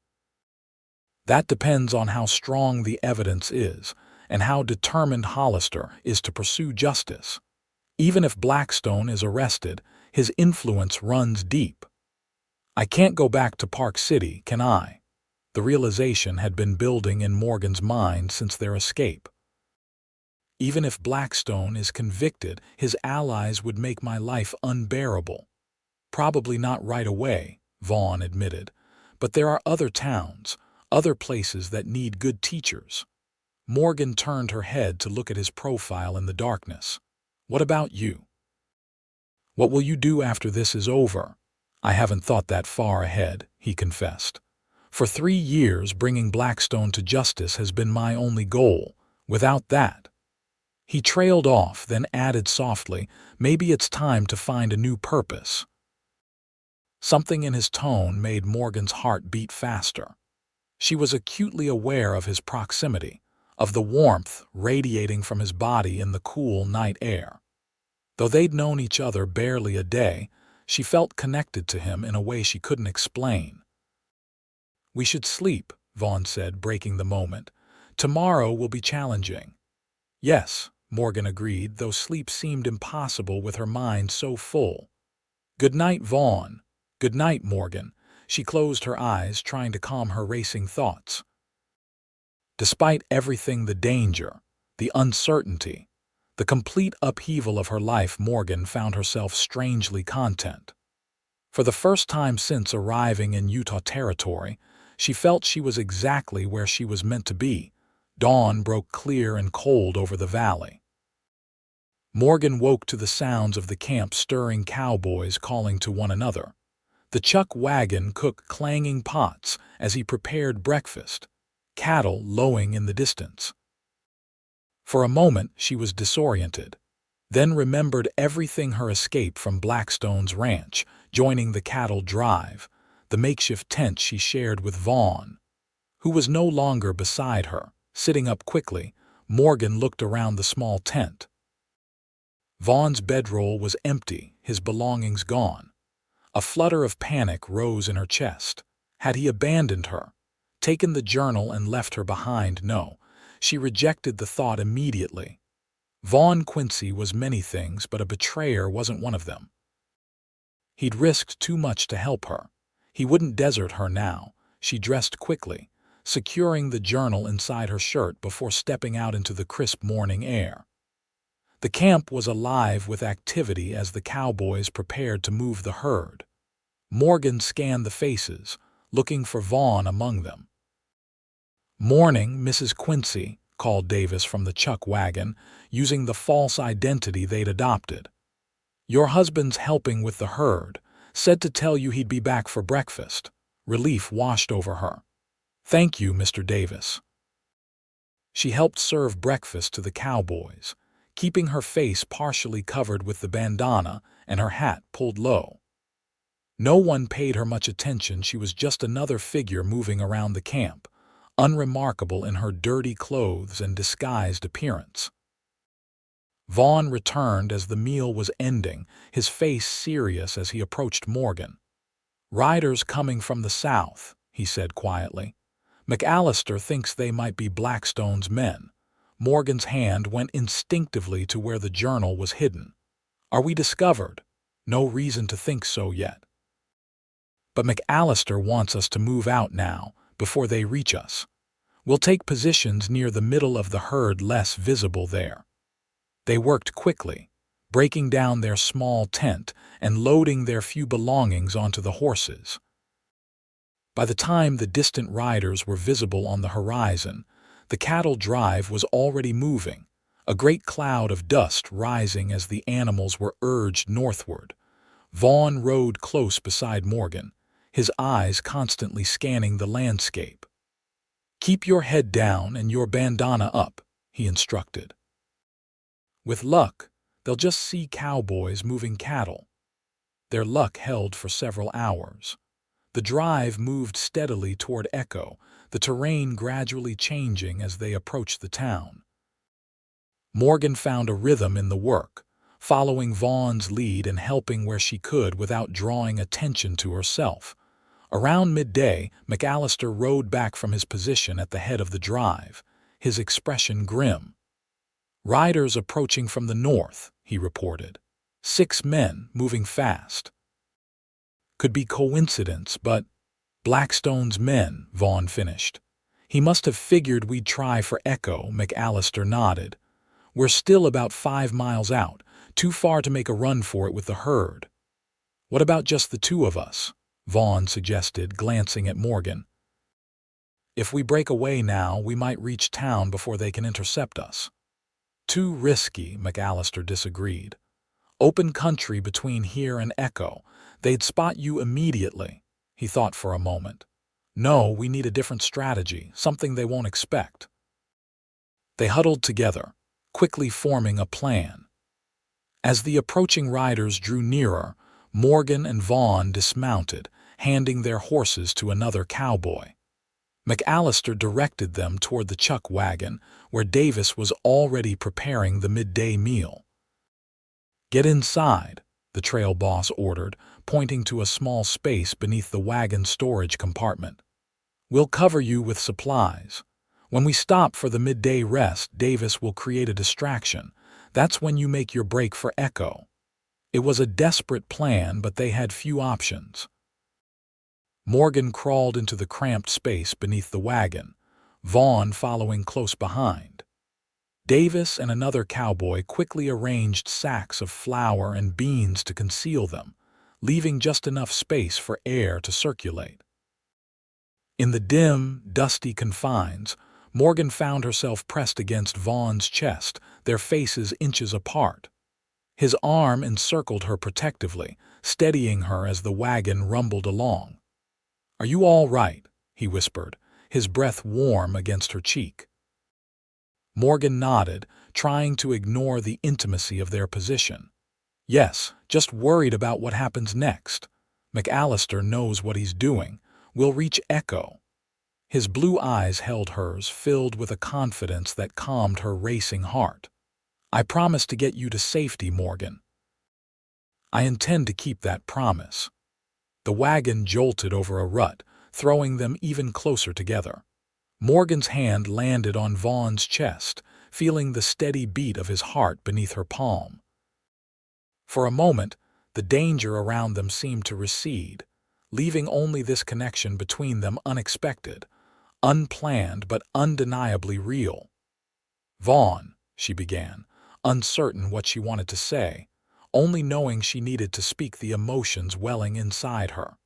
"That depends on how strong the evidence is and how determined Hollister is to pursue justice. Even if Blackstone is arrested, his influence runs deep." I can't go back to Park City, can I? The realization had been building in Morgan's mind since their escape. Even if Blackstone is convicted, his allies would make my life unbearable. Probably not right away, Vaughn admitted, but there are other towns, other places that need good teachers. Morgan turned her head to look at his profile in the darkness. What about you? What will you do after this is over? I haven't thought that far ahead, he confessed. For 3 years, bringing Blackstone to justice has been my only goal. Without that, he trailed off, then added softly, maybe it's time to find a new purpose. Something in his tone made Morgan's heart beat faster. She was acutely aware of his proximity, of the warmth radiating from his body in the cool night air. Though they'd known each other barely a day, she felt connected to him in a way she couldn't explain. We should sleep, Vaughn said, breaking the moment. Tomorrow will be challenging. Yes, Morgan agreed, though sleep seemed impossible with her mind so full. Good night, Vaughn. Good night, Morgan. She closed her eyes, trying to calm her racing thoughts. Despite everything, the danger, the uncertainty, the complete upheaval of her life, Morgan found herself strangely content. For the first time since arriving in Utah territory, she felt she was exactly where she was meant to be. Dawn broke clear and cold over the valley. Morgan woke to the sounds of the camp stirring, cowboys calling to one another. The chuck wagon cook clanging pots as he prepared breakfast, cattle lowing in the distance. For a moment she was disoriented, then remembered everything: her escape from Blackstone's ranch, joining the cattle drive, the makeshift tent she shared with Vaughn, who was no longer beside her. Sitting up quickly, Morgan looked around the small tent. Vaughn's bedroll was empty, his belongings gone. A flutter of panic rose in her chest. Had he abandoned her, taken the journal and left her behind? No, she rejected the thought immediately. Vaughn Quincy was many things, but a betrayer wasn't one of them. He'd risked too much to help her. He wouldn't desert her now. She dressed quickly, securing the journal inside her shirt before stepping out into the crisp morning air. The camp was alive with activity as the cowboys prepared to move the herd. Morgan scanned the faces, looking for Vaughn among them. "Morning, Mrs. Quincy," called Davis from the chuck wagon, using the false identity they'd adopted. "Your husband's helping with the herd. Said to tell you he'd be back for breakfast." Relief washed over her. "Thank you, Mr. Davis." She helped serve breakfast to the cowboys, keeping her face partially covered with the bandana and her hat pulled low. No one paid her much attention. She was just another figure moving around the camp, unremarkable in her dirty clothes and disguised appearance. Vaughn returned as the meal was ending, his face serious as he approached Morgan. "Riders coming from the south," he said quietly. "McAllister thinks they might be Blackstone's men." Morgan's hand went instinctively to where the journal was hidden. "Are we discovered?" "No reason to think so yet. But McAllister wants us to move out now, before they reach us. We'll take positions near the middle of the herd, less visible there." They worked quickly, breaking down their small tent and loading their few belongings onto the horses. By the time the distant riders were visible on the horizon, the cattle drive was already moving, a great cloud of dust rising as the animals were urged northward. Vaughn rode close beside Morgan, his eyes constantly scanning the landscape. "Keep your head down and your bandana up," he instructed. "With luck, they'll just see cowboys moving cattle." Their luck held for several hours. The drive moved steadily toward Echo, the terrain gradually changing as they approached the town. Morgan found a rhythm in the work, following Vaughn's lead and helping where she could without drawing attention to herself. Around midday, McAllister rode back from his position at the head of the drive, his expression grim. "Riders approaching from the north," he reported. "6 men, moving fast." Could be coincidence, but Blackstone's men, Vaughn finished. He must have figured we'd try for Echo, McAllister nodded. We're still about 5 miles out, too far to make a run for it with the herd. What about just the two of us? Vaughn suggested, glancing at Morgan. If we break away now, we might reach town before they can intercept us. Too risky, McAllister disagreed. Open country between here and Echo. They'd spot you immediately. He thought for a moment. No, we need a different strategy, something they won't expect. They huddled together, quickly forming a plan. As the approaching riders drew nearer, Morgan and Vaughn dismounted, handing their horses to another cowboy. McAllister directed them toward the chuck wagon, where Davis was already preparing the midday meal. Get inside, the trail boss ordered, pointing to a small space beneath the wagon's storage compartment. We'll cover you with supplies. When we stop for the midday rest, Davis will create a distraction. That's when you make your break for Echo. It was a desperate plan, but they had few options. Morgan crawled into the cramped space beneath the wagon, Vaughn following close behind. Davis and another cowboy quickly arranged sacks of flour and beans to conceal them, leaving just enough space for air to circulate. In the dim, dusty confines, Morgan found herself pressed against Vaughn's chest, their faces inches apart. His arm encircled her protectively, steadying her as the wagon rumbled along. "Are you all right?" he whispered, his breath warm against her cheek. Morgan nodded, trying to ignore the intimacy of their position. "Yes, just worried about what happens next. McAllister knows what he's doing. We'll reach Echo." His blue eyes held hers, filled with a confidence that calmed her racing heart. "I promise to get you to safety, Morgan." "I intend to keep that promise." The wagon jolted over a rut, throwing them even closer together. Morgan's hand landed on Vaughn's chest, feeling the steady beat of his heart beneath her palm. For a moment, the danger around them seemed to recede, leaving only this connection between them unexpected, unplanned but undeniably real. "Vaughn," she began, uncertain what she wanted to say, only knowing she needed to speak the emotions welling inside her.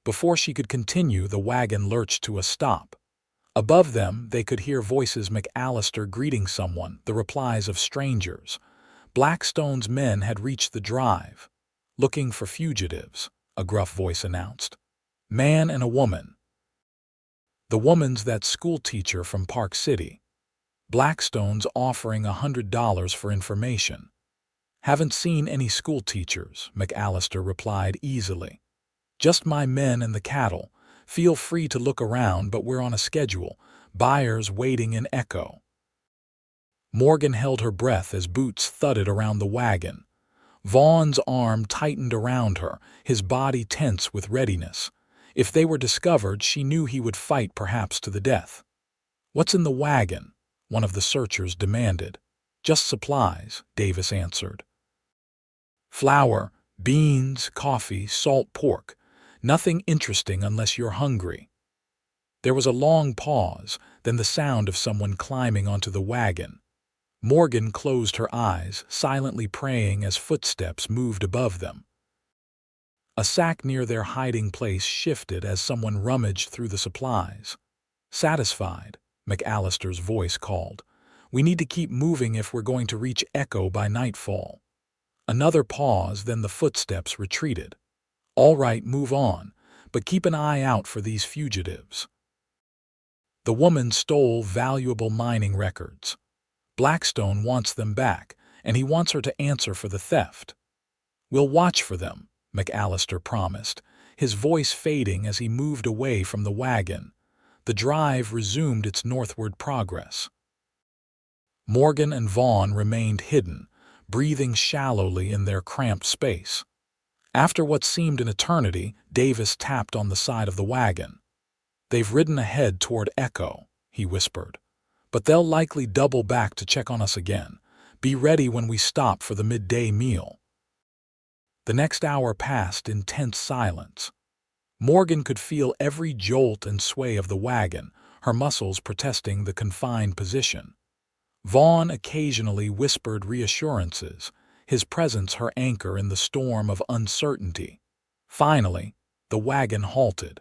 Before she could continue, the wagon lurched to a stop. Above them, they could hear voices: McAllister greeting someone, the replies of strangers. Blackstone's men had reached the drive. "Looking for fugitives," a gruff voice announced. "Man and a woman. The woman's that schoolteacher from Park City. Blackstone's offering $100 for information." "Haven't seen any schoolteachers," McAllister replied easily. "Just my men and the cattle. Feel free to look around, but we're on a schedule. Buyers waiting in Echo." Morgan held her breath as boots thudded around the wagon. Vaughn's arm tightened around her, his body tense with readiness. If they were discovered, she knew he would fight, perhaps to the death. "What's in the wagon?" one of the searchers demanded. "Just supplies," Davis answered. "Flour, beans, coffee, salt pork. Nothing interesting unless you're hungry." There was a long pause, then the sound of someone climbing onto the wagon. Morgan closed her eyes, silently praying as footsteps moved above them. A sack near their hiding place shifted as someone rummaged through the supplies. "Satisfied?" McAllister's voice called. "We need to keep moving if we're going to reach Echo by nightfall." Another pause, then the footsteps retreated. "All right, move on, but keep an eye out for these fugitives." The woman stole valuable mining records. Blackstone wants them back, and he wants her to answer for the theft. "We'll watch for them," McAllister promised, his voice fading as he moved away from the wagon. The drive resumed its northward progress. Morgan and Vaughn remained hidden, breathing shallowly in their cramped space. After what seemed an eternity, Davis tapped on the side of the wagon. "They've ridden ahead toward Echo," he whispered. "But they'll likely double back to check on us again. Be ready when we stop for the midday meal." The next hour passed in tense silence. Morgan could feel every jolt and sway of the wagon, her muscles protesting the confined position. Vaughn occasionally whispered reassurances, his presence her anchor in the storm of uncertainty. Finally, the wagon halted.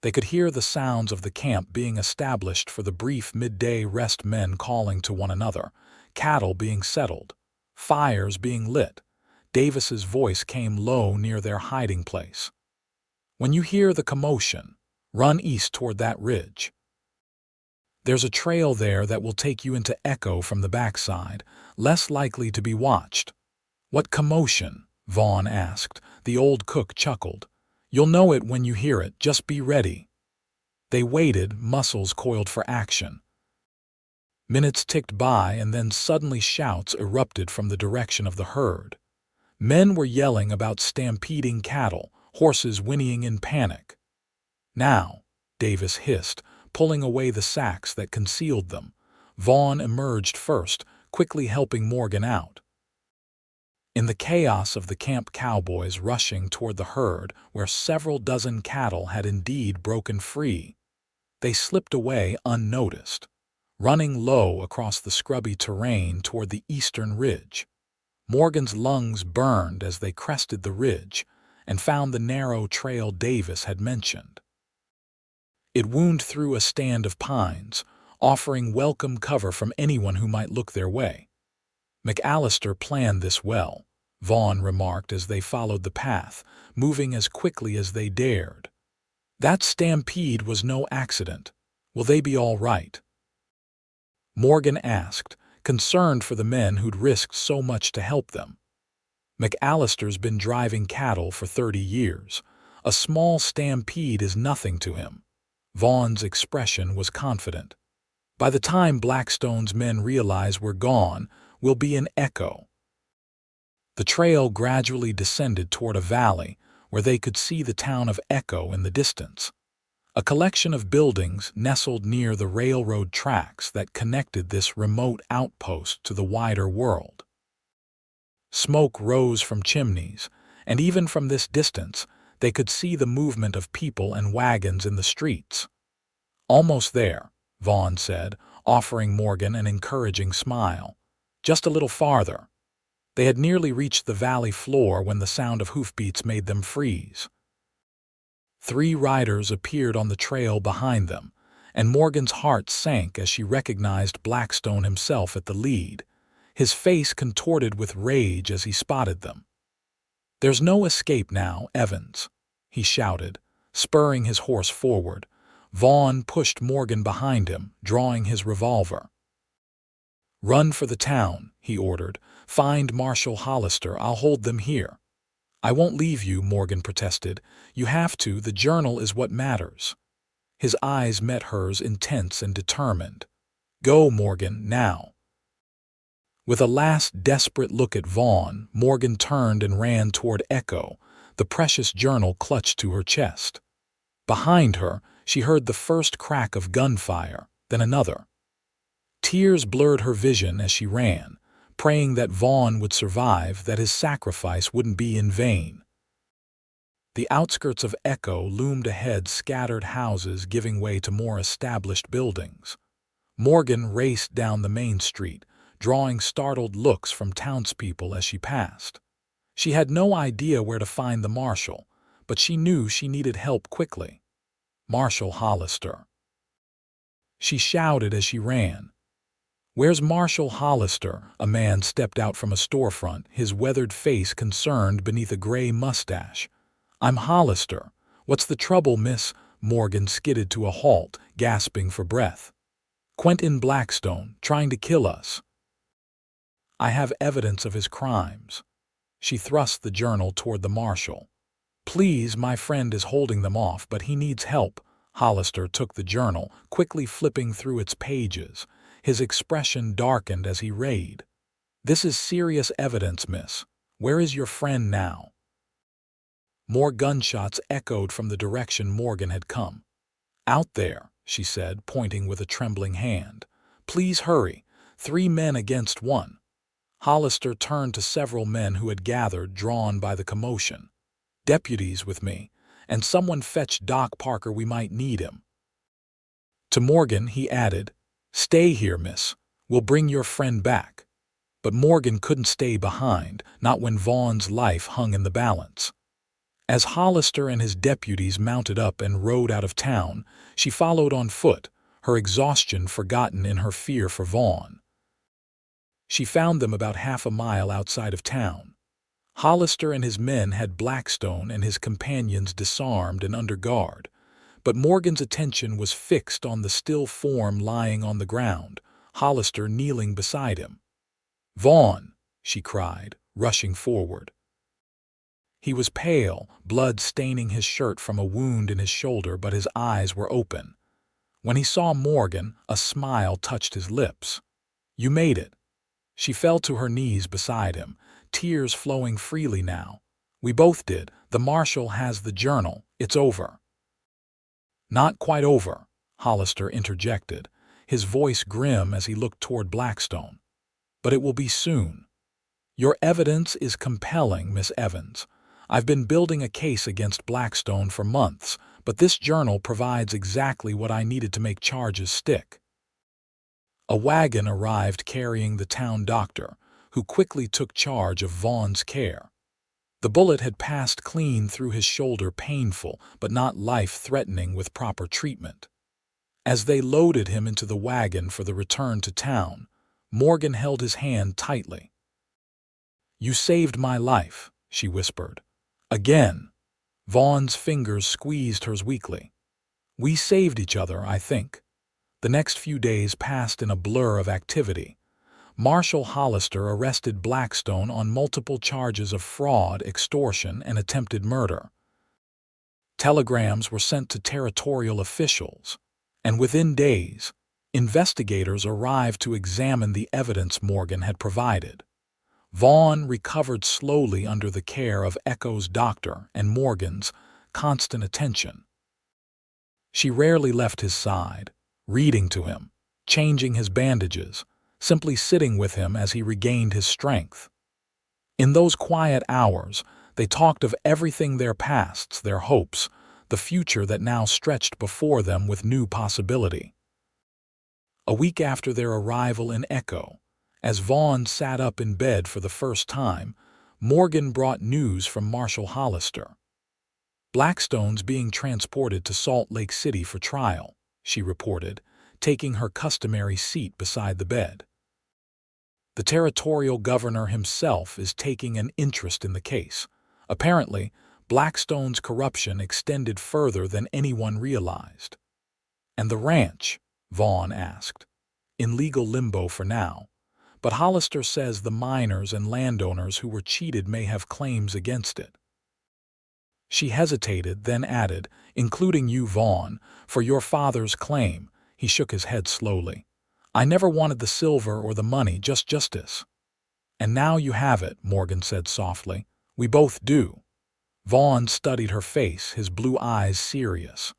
They could hear the sounds of the camp being established for the brief midday rest, men calling to one another, cattle being settled, fires being lit. Davis's voice came low near their hiding place. "When you hear the commotion, run east toward that ridge. There's a trail there that will take you into Echo from the backside, less likely to be watched." "What commotion?" Vaughn asked. The old cook chuckled. "You'll know it when you hear it, just be ready." They waited, muscles coiled for action. Minutes ticked by, and then suddenly shouts erupted from the direction of the herd. Men were yelling about stampeding cattle, horses whinnying in panic. "Now," Davis hissed, pulling away the sacks that concealed them. Vaughn emerged first, quickly helping Morgan out. In the chaos of the camp, cowboys rushing toward the herd where several dozen cattle had indeed broken free. They slipped away unnoticed, running low across the scrubby terrain toward the eastern ridge. Morgan's lungs burned as they crested the ridge and found the narrow trail Davis had mentioned. It wound through a stand of pines, offering welcome cover from anyone who might look their way. "McAllister planned this well," Vaughn remarked as they followed the path, moving as quickly as they dared. "That stampede was no accident. Will they be all right?" Morgan asked, concerned for the men who'd risked so much to help them. "McAllister's been driving cattle for 30 years. A small stampede is nothing to him." Vaughn's expression was confident. "By the time Blackstone's men realize we're gone, we'll be in Echo." The trail gradually descended toward a valley where they could see the town of Echo in the distance, a collection of buildings nestled near the railroad tracks that connected this remote outpost to the wider world. Smoke rose from chimneys, and even from this distance, they could see the movement of people and wagons in the streets. "Almost there," Vaughn said, offering Morgan an encouraging smile. "Just a little farther." They had nearly reached the valley floor when the sound of hoofbeats made them freeze. 3 riders appeared on the trail behind them, and Morgan's heart sank as she recognized Blackstone himself at the lead, his face contorted with rage as he spotted them. "There's no escape now, Evans," he shouted, spurring his horse forward. Vaughn pushed Morgan behind him, drawing his revolver. "Run for the town," he ordered. "Find Marshal Hollister. I'll hold them here." "I won't leave you," Morgan protested. "You have to. The journal is what matters." His eyes met hers, intense and determined. "Go, Morgan, now." With a last desperate look at Vaughn, Morgan turned and ran toward Echo, the precious journal clutched to her chest. Behind her, she heard the first crack of gunfire, then another. Tears blurred her vision as she ran, praying that Vaughn would survive, that his sacrifice wouldn't be in vain. The outskirts of Echo loomed ahead, scattered houses giving way to more established buildings. Morgan raced down the main street, drawing startled looks from townspeople as she passed. She had no idea where to find the marshal, but she knew she needed help quickly. "Marshal Hollister," she shouted as she ran. "Where's Marshal Hollister?" A man stepped out from a storefront, his weathered face concerned beneath a gray mustache. "I'm Hollister. What's the trouble, miss?" Morgan skidded to a halt, gasping for breath. "Quentin Blackstone, trying to kill us. I have evidence of his crimes." She thrust the journal toward the marshal. "Please, my friend is holding them off, but he needs help." Hollister took the journal, quickly flipping through its pages. His expression darkened as he read. "This is serious evidence, miss. Where is your friend now?" More gunshots echoed from the direction Morgan had come. "Out there," she said, pointing with a trembling hand. "Please hurry. 3 men against 1. Hollister turned to several men who had gathered, drawn by the commotion. "Deputies with me, and someone fetch Doc Parker, we might need him." To Morgan, he added, "Stay here, miss. We'll bring your friend back." But Morgan couldn't stay behind, not when Vaughn's life hung in the balance. As Hollister and his deputies mounted up and rode out of town, she followed on foot, her exhaustion forgotten in her fear for Vaughn. She found them about half a mile outside of town. Hollister and his men had Blackstone and his companions disarmed and under guard, but Morgan's attention was fixed on the still form lying on the ground, Hollister kneeling beside him. "Vaughn!" she cried, rushing forward. He was pale, blood staining his shirt from a wound in his shoulder, but his eyes were open. When he saw Morgan, a smile touched his lips. "You made it." She fell to her knees beside him, tears flowing freely now. "We both did. The marshal has the journal. It's over." "Not quite over," Hollister interjected, his voice grim as he looked toward Blackstone. "But it will be soon. Your evidence is compelling, Miss Evans. I've been building a case against Blackstone for months, but this journal provides exactly what I needed to make charges stick." A wagon arrived carrying the town doctor, who quickly took charge of Vaughn's care. The bullet had passed clean through his shoulder, painful but not life-threatening with proper treatment. As they loaded him into the wagon for the return to town, Morgan held his hand tightly. "You saved my life," she whispered. "Again." Vaughn's fingers squeezed hers weakly. "We saved each other, I think." The next few days passed in a blur of activity. Marshal Hollister arrested Blackstone on multiple charges of fraud, extortion, and attempted murder. Telegrams were sent to territorial officials, and within days, investigators arrived to examine the evidence Morgan had provided. Vaughn recovered slowly under the care of Echo's doctor and Morgan's constant attention. She rarely left his side, reading to him, changing his bandages, simply sitting with him as he regained his strength. In those quiet hours, they talked of everything, their pasts, their hopes, the future that now stretched before them with new possibility. A week after their arrival in Echo, as Vaughn sat up in bed for the first time, Morgan brought news from Marshal Hollister. "Blackstone's being transported to Salt Lake City for trial," she reported, taking her customary seat beside the bed. "The territorial governor himself is taking an interest in the case. Apparently, Blackstone's corruption extended further than anyone realized." "And the ranch?" Vaughn asked. "In legal limbo for now, but Hollister says the miners and landowners who were cheated may have claims against it." She hesitated, then added, "Including you, Vaughn, for your father's claim." He shook his head slowly. "I never wanted the silver or the money, just justice." "And now you have it," Morgan said softly. "We both do." Vaughn studied her face, his blue eyes serious.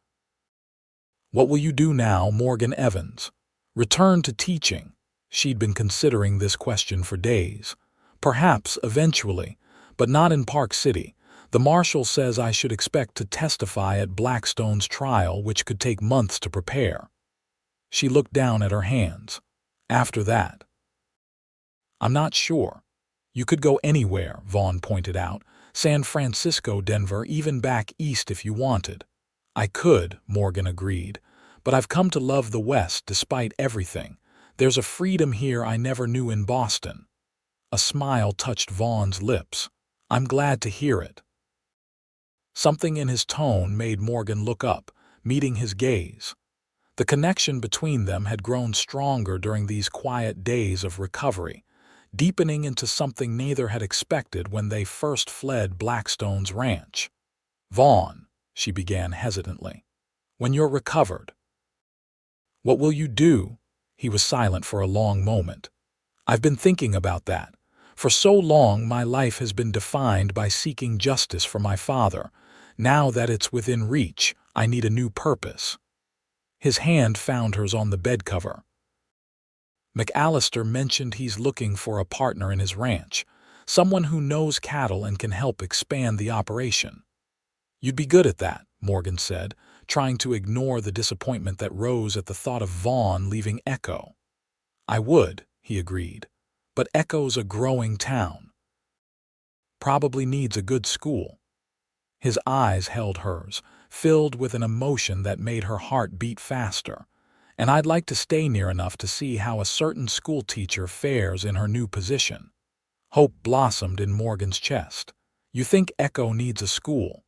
"What will you do now, Morgan Evans? Return to teaching?" She'd been considering this question for days. "Perhaps, eventually, but not in Park City. The marshal says I should expect to testify at Blackstone's trial, which could take months to prepare." She looked down at her hands. "After that?" "I'm not sure. You could go anywhere," Vaughn pointed out. "San Francisco, Denver, even back east if you wanted." "I could," Morgan agreed, "but I've come to love the West despite everything. There's a freedom here I never knew in Boston." A smile touched Vaughn's lips. "I'm glad to hear it." Something in his tone made Morgan look up, meeting his gaze. The connection between them had grown stronger during these quiet days of recovery, deepening into something neither had expected when they first fled Blackstone's ranch. "Vaughn," she began hesitantly, "when you're recovered, what will you do?" He was silent for a long moment. "I've been thinking about that. For so long my life has been defined by seeking justice for my father. Now that it's within reach, I need a new purpose." His hand found hers on the bed cover. McAllister mentioned he's looking for a partner in his ranch, someone who knows cattle and can help expand the operation. You'd be good at that, Morgan said, trying to ignore the disappointment that rose at the thought of Vaughn leaving Echo. I would, he agreed, but Echo's a growing town. Probably needs a good school. His eyes held hers, filled with an emotion that made her heart beat faster. And I'd like to stay near enough to see how a certain schoolteacher fares in her new position. Hope blossomed in Morgan's chest. You think Echo needs a school?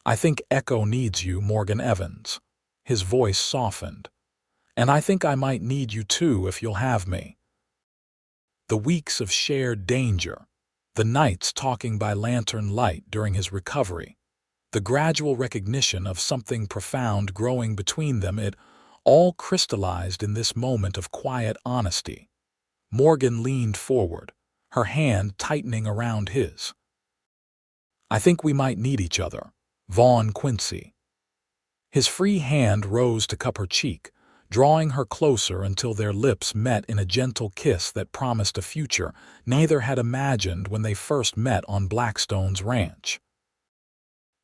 I think Echo needs you, Morgan Evans. His voice softened. And I think I might need you too if you'll have me. The weeks of shared danger, the nights talking by lantern light during his recovery, the gradual recognition of something profound growing between them, it all crystallized in this moment of quiet honesty. Morgan leaned forward, her hand tightening around his. I think we might need each other, Vaughn Quincy. His free hand rose to cup her cheek, drawing her closer until their lips met in a gentle kiss that promised a future neither had imagined when they first met on Blackstone's ranch.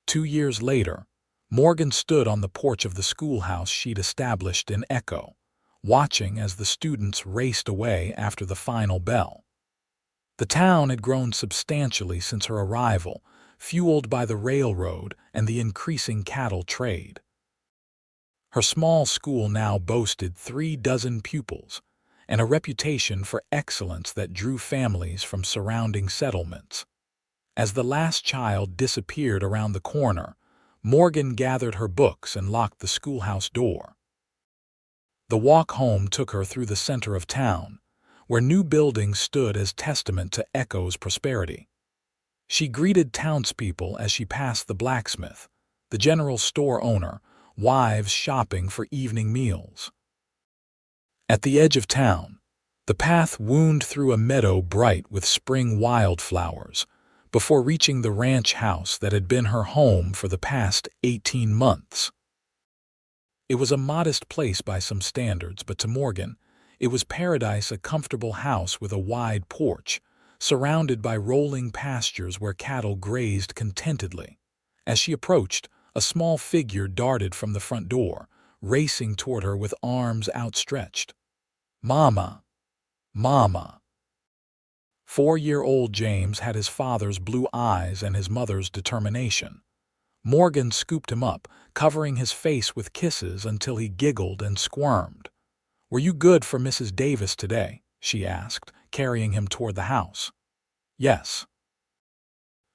2 years later, Morgan stood on the porch of the schoolhouse she'd established in Echo, watching as the students raced away after the final bell. The town had grown substantially since her arrival, fueled by the railroad and the increasing cattle trade. Her small school now boasted 36 pupils, and a reputation for excellence that drew families from surrounding settlements. As the last child disappeared around the corner, Morgan gathered her books and locked the schoolhouse door. The walk home took her through the center of town, where new buildings stood as testament to Echo's prosperity. She greeted townspeople as she passed the blacksmith, the general store owner, wives shopping for evening meals. At the edge of town, the path wound through a meadow bright with spring wildflowers, before reaching the ranch house that had been her home for the past 18 months. It was a modest place by some standards, but to Morgan, it was paradise, a comfortable house with a wide porch, surrounded by rolling pastures where cattle grazed contentedly. As she approached, a small figure darted from the front door, racing toward her with arms outstretched. Mama! Mama! 4-year-old James had his father's blue eyes and his mother's determination. Morgan scooped him up, covering his face with kisses until he giggled and squirmed. "Were you good for Mrs. Davis today?" she asked, carrying him toward the house. "Yes.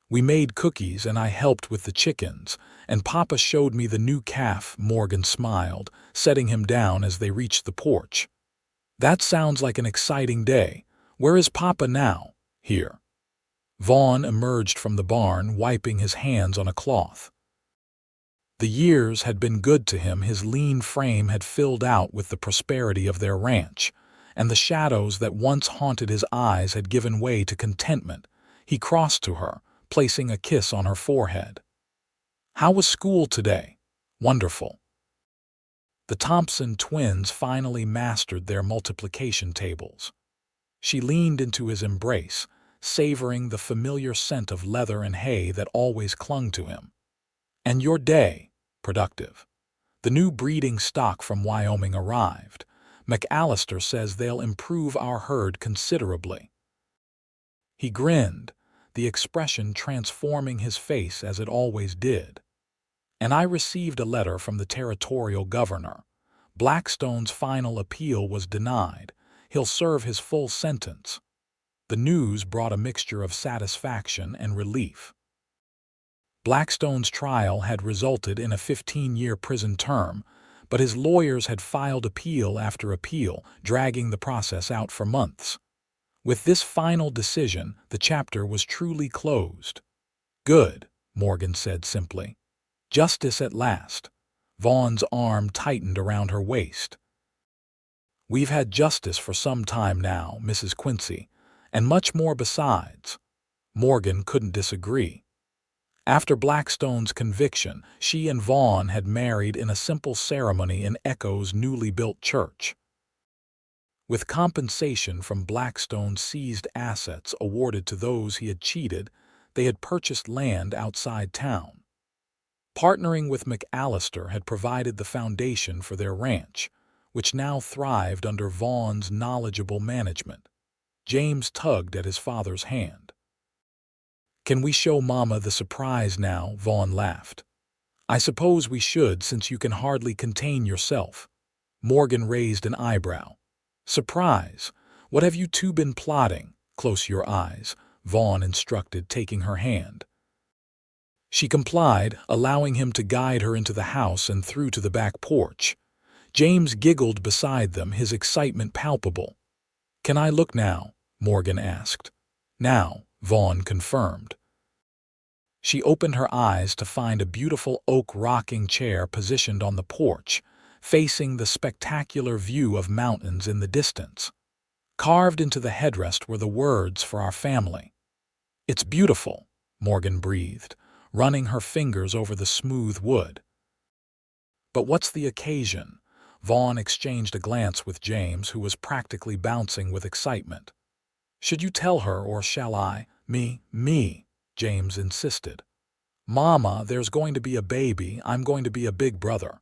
We made cookies and I helped with the chickens, and Papa showed me the new calf," Morgan smiled, setting him down as they reached the porch. "That sounds like an exciting day. Where is Papa now?" "Here." Vaughn emerged from the barn, wiping his hands on a cloth. The years had been good to him. His lean frame had filled out with the prosperity of their ranch, and the shadows that once haunted his eyes had given way to contentment. He crossed to her, placing a kiss on her forehead. "How was school today?" "Wonderful." The Thompson twins finally mastered their multiplication tables. She leaned into his embrace, savoring the familiar scent of leather and hay that always clung to him. "And your day?" "Productive. The new breeding stock from Wyoming arrived. McAllister says they'll improve our herd considerably." He grinned, the expression transforming his face as it always did. "And I received a letter from the territorial governor. Blackstone's final appeal was denied. He'll serve his full sentence." The news brought a mixture of satisfaction and relief. Blackstone's trial had resulted in a 15-year prison term, but his lawyers had filed appeal after appeal, dragging the process out for months. With this final decision, the chapter was truly closed. "Good," Morgan said simply. "Justice at last." Vaughn's arm tightened around her waist. "We've had justice for some time now, Mrs. Quincy, and much more besides." Morgan couldn't disagree. After Blackstone's conviction, she and Vaughn had married in a simple ceremony in Echo's newly built church. With compensation from Blackstone's seized assets awarded to those he had cheated, they had purchased land outside town. Partnering with McAllister had provided the foundation for their ranch, which now thrived under Vaughn's knowledgeable management. James tugged at his father's hand. "Can we show Mama the surprise now?" Vaughn laughed. "I suppose we should, since you can hardly contain yourself." Morgan raised an eyebrow. "Surprise? What have you two been plotting?" "Close your eyes," Vaughn instructed, taking her hand. She complied, allowing him to guide her into the house and through to the back porch. James giggled beside them, his excitement palpable. "Can I look now?" Morgan asked. "Now," Vaughn confirmed. She opened her eyes to find a beautiful oak rocking chair positioned on the porch, facing the spectacular view of mountains in the distance. Carved into the headrest were the words, "For our family." "It's beautiful," Morgan breathed, running her fingers over the smooth wood. "But what's the occasion?" Vaughn exchanged a glance with James, who was practically bouncing with excitement. "Should you tell her, or shall I?" Me, James insisted. "Mama, there's going to be a baby. I'm going to be a big brother."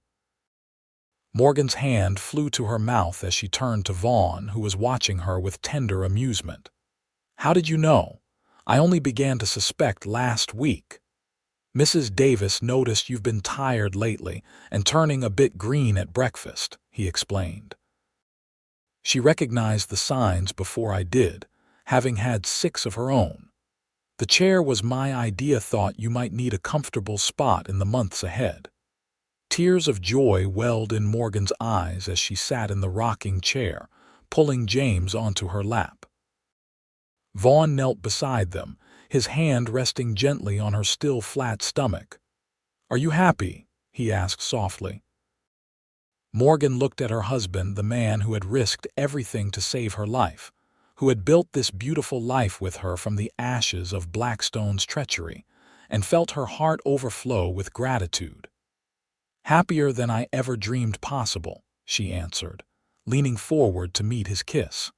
Morgan's hand flew to her mouth as she turned to Vaughn, who was watching her with tender amusement. "How did you know?" "I only began to suspect last week." "Mrs. Davis noticed you've been tired lately and turning a bit green at breakfast," he explained. "She recognized the signs before I did, having had 6 of her own. The chair was my idea, thought you might need a comfortable spot in the months ahead." Tears of joy welled in Morgan's eyes as she sat in the rocking chair, pulling James onto her lap. Vaughn knelt beside them, his hand resting gently on her still flat stomach. "Are you happy?" he asked softly. Morgan looked at her husband, the man who had risked everything to save her life, who had built this beautiful life with her from the ashes of Blackstone's treachery, and felt her heart overflow with gratitude. "Happier than I ever dreamed possible," she answered, leaning forward to meet his kiss.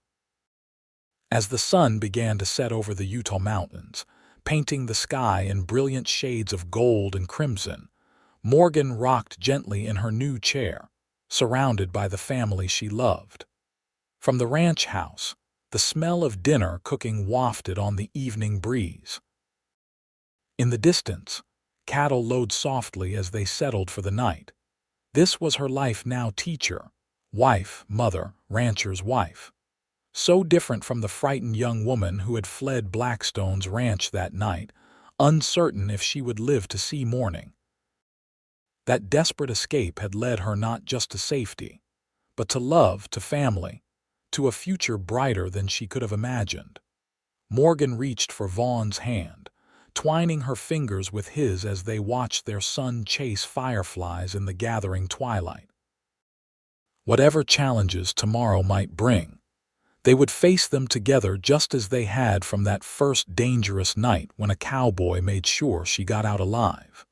As the sun began to set over the Utah mountains, painting the sky in brilliant shades of gold and crimson, Morgan rocked gently in her new chair, surrounded by the family she loved. From the ranch house, the smell of dinner cooking wafted on the evening breeze. In the distance, cattle lowed softly as they settled for the night. This was her life now: teacher, wife, mother, rancher's wife. So different from the frightened young woman who had fled Blackstone's ranch that night, uncertain if she would live to see morning. That desperate escape had led her not just to safety, but to love, to family, to a future brighter than she could have imagined. Morgan reached for Vaughn's hand, twining her fingers with his as they watched their son chase fireflies in the gathering twilight. Whatever challenges tomorrow might bring, they would face them together, just as they had from that first dangerous night when a cowboy made sure she got out alive.